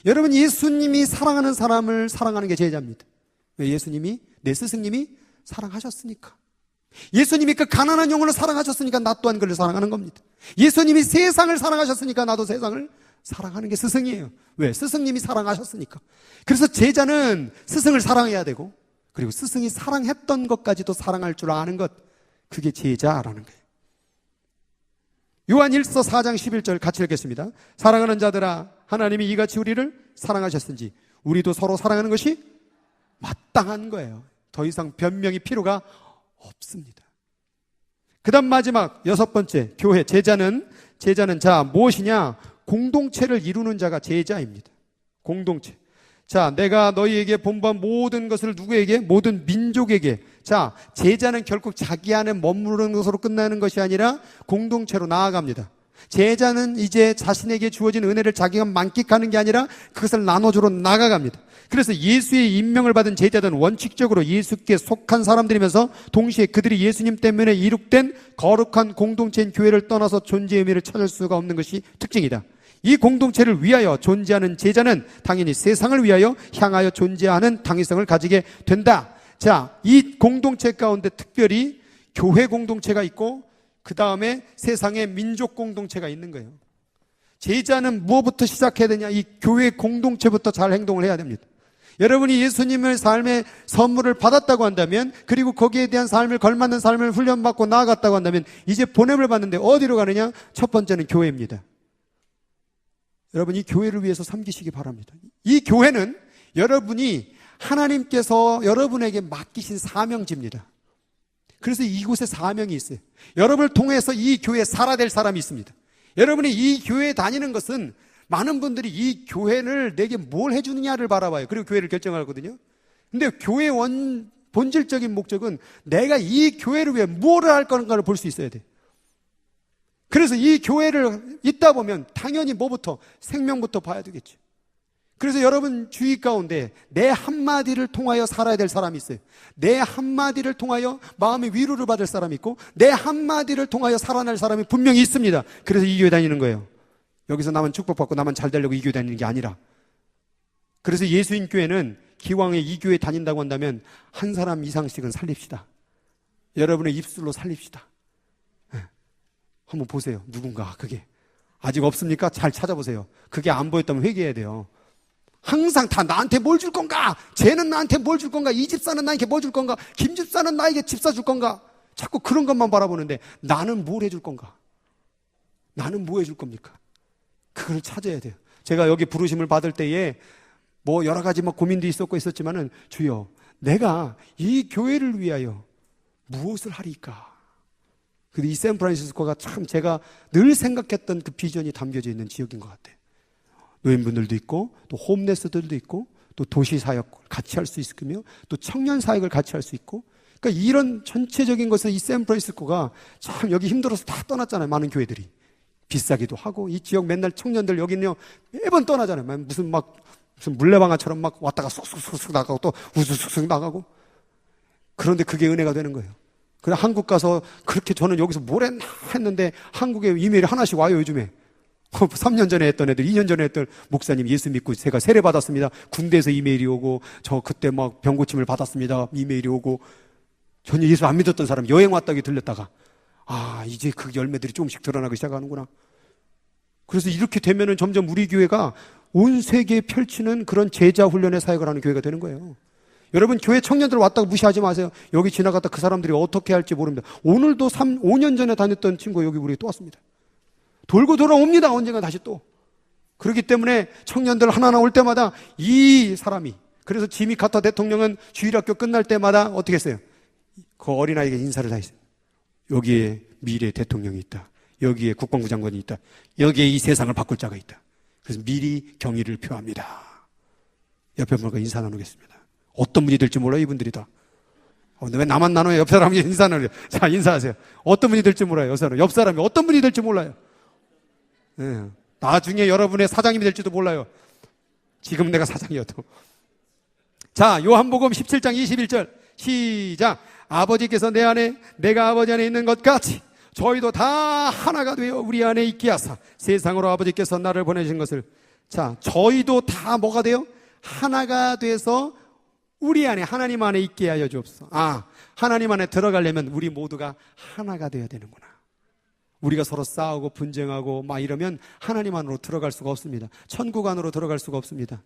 여러분, 예수님이 사랑하는 사람을 사랑하는 게 제자입니다. 왜? 예수님이, 내 스승님이 사랑하셨으니까. 예수님이 그 가난한 영혼을 사랑하셨으니까 나 또한 그를 사랑하는 겁니다. 예수님이 세상을 사랑하셨으니까 나도 세상을 사랑하는 게 스승이에요. 왜? 스승님이 사랑하셨으니까. 그래서 제자는 스승을 사랑해야 되고, 그리고 스승이 사랑했던 것까지도 사랑할 줄 아는 것, 그게 제자라는 거예요. 요한 1서 4장 11절 같이 읽겠습니다. 사랑하는 자들아, 하나님이 이같이 우리를 사랑하셨은지 우리도 서로 사랑하는 것이 마땅한 거예요. 더 이상 변명이 필요가 없습니다. 그 다음 마지막 6번째 교회. 제자는 자 무엇이냐? 공동체를 이루는 자가 제자입니다. 공동체. 자, 내가 너희에게 본받은 모든 것을 누구에게? 모든 민족에게. 자, 제자는 결국 자기 안에 머무르는 것으로 끝나는 것이 아니라 공동체로 나아갑니다. 제자는 이제 자신에게 주어진 은혜를 자기가 만끽하는 게 아니라 그것을 나눠주러 나아갑니다. 그래서 예수의 임명을 받은 제자들은 원칙적으로 예수께 속한 사람들이면서 동시에 그들이 예수님 때문에 이룩된 거룩한 공동체인 교회를 떠나서 존재의 의미를 찾을 수가 없는 것이 특징이다. 이 공동체를 위하여 존재하는 제자는 당연히 세상을 위하여 향하여 존재하는 당위성을 가지게 된다. 자, 이 공동체 가운데 특별히 교회 공동체가 있고 그 다음에 세상의 민족 공동체가 있는 거예요. 제자는 무엇부터 시작해야 되냐? 이 교회 공동체부터 잘 행동을 해야 됩니다. 여러분이 예수님의 삶의 선물을 받았다고 한다면, 그리고 거기에 대한 삶을 걸맞는 삶을 훈련받고 나아갔다고 한다면 이제 보냄을 받는데 어디로 가느냐? 첫 번째는 교회입니다. 여러분, 이 교회를 위해서 섬기시기 바랍니다. 이 교회는 여러분이 하나님께서 여러분에게 맡기신 사명지입니다. 그래서 이곳에 사명이 있어요. 여러분을 통해서 이 교회에 살아야 될 사람이 있습니다. 여러분이 이 교회에 다니는 것은 많은 분들이 이 교회를 내게 뭘 해주느냐를 바라봐요. 그리고 교회를 결정하거든요. 근데 교회의 본질적인 목적은 내가 이 교회를 위해 뭘 할 건가를 볼 수 있어야 돼. 그래서 이 교회를 있다 보면 당연히 뭐부터? 생명부터 봐야 되겠죠. 그래서 여러분 주위 가운데 내 한마디를 통하여 살아야 될 사람이 있어요. 내 한마디를 통하여 마음의 위로를 받을 사람이 있고 내 한마디를 통하여 살아날 사람이 분명히 있습니다. 그래서 이 교회 다니는 거예요. 여기서 나만 축복받고 나만 잘 되려고 이 교회 다니는 게 아니라. 그래서 예수인 교회는 기왕에 이 교회 다닌다고 한다면 한 사람 이상씩은 살립시다. 여러분의 입술로 살립시다. 한번 보세요. 누군가 그게 아직 없습니까? 잘 찾아보세요. 그게 안 보였다면 회개해야 돼요. 항상 다 나한테 뭘 줄 건가? 쟤는 나한테 뭘 줄 건가? 이 집사는 나에게 뭘 줄 건가? 김 집사는 나에게 집사 줄 건가? 자꾸 그런 것만 바라보는데 나는 뭘 해줄 건가? 나는 뭐 해줄 겁니까? 그걸 찾아야 돼요. 제가 여기 부르심을 받을 때에 뭐 여러 가지 막 고민도 있었고 있었지만은 주여, 내가 이 교회를 위하여 무엇을 하리까? 근데 이 샌프란시스코가 참 제가 늘 생각했던 그 비전이 담겨져 있는 지역인 것 같아요. 노인분들도 있고, 또 홈레스들도 있고, 또 도시사역을 같이 할 수 있으며, 또 청년사역을 같이 할 수 있고, 그러니까 이런 전체적인 것을 이 샌프란시스코가 참 여기 힘들어서 다 떠났잖아요. 많은 교회들이. 비싸기도 하고, 이 지역 맨날 청년들 여기는요, 매번 떠나잖아요. 무슨 물레방아처럼 막 왔다가 쑥쑥쑥쑥 나가고 또 우수쑥쑥 나가고. 그런데 그게 은혜가 되는 거예요. 그래 한국 가서 그렇게 저는 여기서 뭘 했나 했는데 한국에 이메일이 하나씩 와요, 요즘에. 3년 전에 했던 애들, 2년 전에 했던 목사님 예수 믿고 제가 세례 받았습니다. 군대에서 이메일이 오고, 저 그때 막 병고침을 받았습니다. 이메일이 오고, 전혀 예수 안 믿었던 사람 여행 왔다기 들렸다가, 아, 이제 그 열매들이 조금씩 드러나기 시작하는구나. 그래서 이렇게 되면은 점점 우리 교회가 온 세계에 펼치는 그런 제자 훈련의 사역을 하는 교회가 되는 거예요. 여러분, 교회 청년들 왔다고 무시하지 마세요. 여기 지나갔다 그 사람들이 어떻게 할지 모릅니다. 오늘도 5년 전에 다녔던 친구 여기 우리 또 왔습니다. 돌고 돌아옵니다. 언젠가 다시 또. 그렇기 때문에 청년들 하나하나 올 때마다 이 사람이, 그래서 지미 카터 대통령은 주일학교 끝날 때마다 어떻게 했어요? 그 어린아이에게 인사를 다 했어요. 여기에 미래 대통령이 있다. 여기에 국방부 장관이 있다. 여기에 이 세상을 바꿀 자가 있다. 그래서 미리 경의를 표합니다. 옆에 분과 인사 나누겠습니다. 어떤 분이 될지 몰라요, 이분들이 다. 왜 나만 나눠요? 옆 사람이 인사 나눠요. 자, 인사하세요. 어떤 분이 될지 몰라요, 옆 사람이. 어떤 분이 될지 몰라요. 네. 나중에 여러분의 사장님이 될지도 몰라요. 지금 내가 사장이어도. 자, 요한복음 17장 21절 시작. 아버지께서 내 안에 내가 아버지 안에 있는 것 같이 저희도 다 하나가 되어 우리 안에 있게 하사 세상으로 아버지께서 나를 보내신 것을. 자, 저희도 다 뭐가 돼요? 하나가 돼서 우리 안에, 하나님 안에 있게 하여 주옵소서. 아, 하나님 안에 들어가려면 우리 모두가 하나가 되어야 되는구나. 우리가 서로 싸우고 분쟁하고 막 이러면 하나님 안으로 들어갈 수가 없습니다. 천국 안으로 들어갈 수가 없습니다.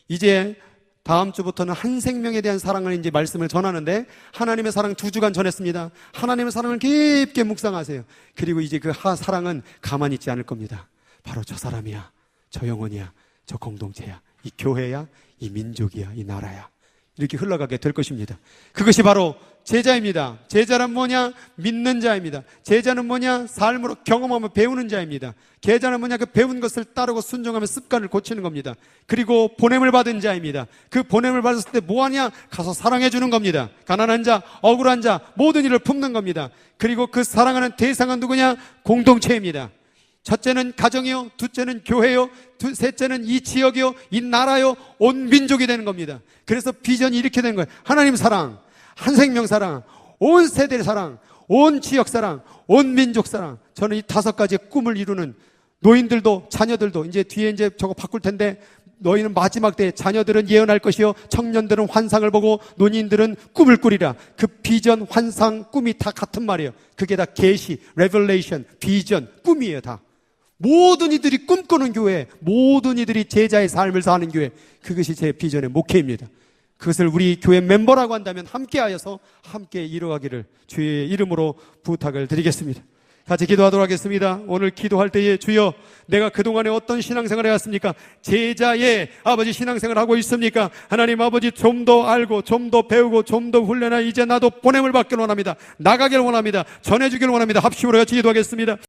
이제 다음 주부터는 한 생명에 대한 사랑을 이제 말씀을 전하는데, 하나님의 사랑 2주간 전했습니다. 하나님의 사랑을 깊게 묵상하세요. 그리고 이제 그 사랑은 가만히 있지 않을 겁니다. 바로 저 사람이야, 저 영혼이야, 저 공동체야, 이 교회야, 이 민족이야, 이 나라야, 이렇게 흘러가게 될 것입니다. 그것이 바로 제자입니다. 제자란 뭐냐? 믿는 자입니다. 제자는 뭐냐? 삶으로 경험하며 배우는 자입니다. 제자는 뭐냐? 그 배운 것을 따르고 순종하며 습관을 고치는 겁니다. 그리고 보냄을 받은 자입니다. 그 보냄을 받았을 때 뭐하냐? 가서 사랑해 주는 겁니다. 가난한 자, 억울한 자, 모든 일을 품는 겁니다. 그리고 그 사랑하는 대상은 누구냐? 공동체입니다. 첫째는 가정이요, 둘째는 교회요, 셋째는 이 지역이요, 이 나라요, 온 민족이 되는 겁니다. 그래서 비전이 이렇게 된 거예요. 하나님 사랑, 한 생명 사랑, 온 세대 사랑, 온 지역 사랑, 온 민족 사랑. 저는 이 5가지의 꿈을 이루는 노인들도 자녀들도, 이제 뒤에 이제 저거 바꿀 텐데, 너희는 마지막 때에 자녀들은 예언할 것이요, 청년들은 환상을 보고 노인들은 꿈을 꾸리라. 그 비전, 환상, 꿈이 다 같은 말이에요. 그게 다 계시, 레벨레이션, 비전, 꿈이에요. 다 모든 이들이 꿈꾸는 교회, 모든 이들이 제자의 삶을 사는 교회, 그것이 제 비전의 목회입니다. 그것을 우리 교회 멤버라고 한다면 함께하여서 함께 이루어가기를 주의 이름으로 부탁을 드리겠습니다. 같이 기도하도록 하겠습니다. 오늘 기도할 때에 주여, 내가 그동안에 어떤 신앙생활을 해왔습니까? 제자의 아버지 신앙생활을 하고 있습니까? 하나님 아버지, 좀 더 알고 좀 더 배우고 좀 더 훈련하, 이제 나도 보냄을 받기를 원합니다. 나가기를 원합니다. 전해주기를 원합니다. 합심으로 같이 기도하겠습니다.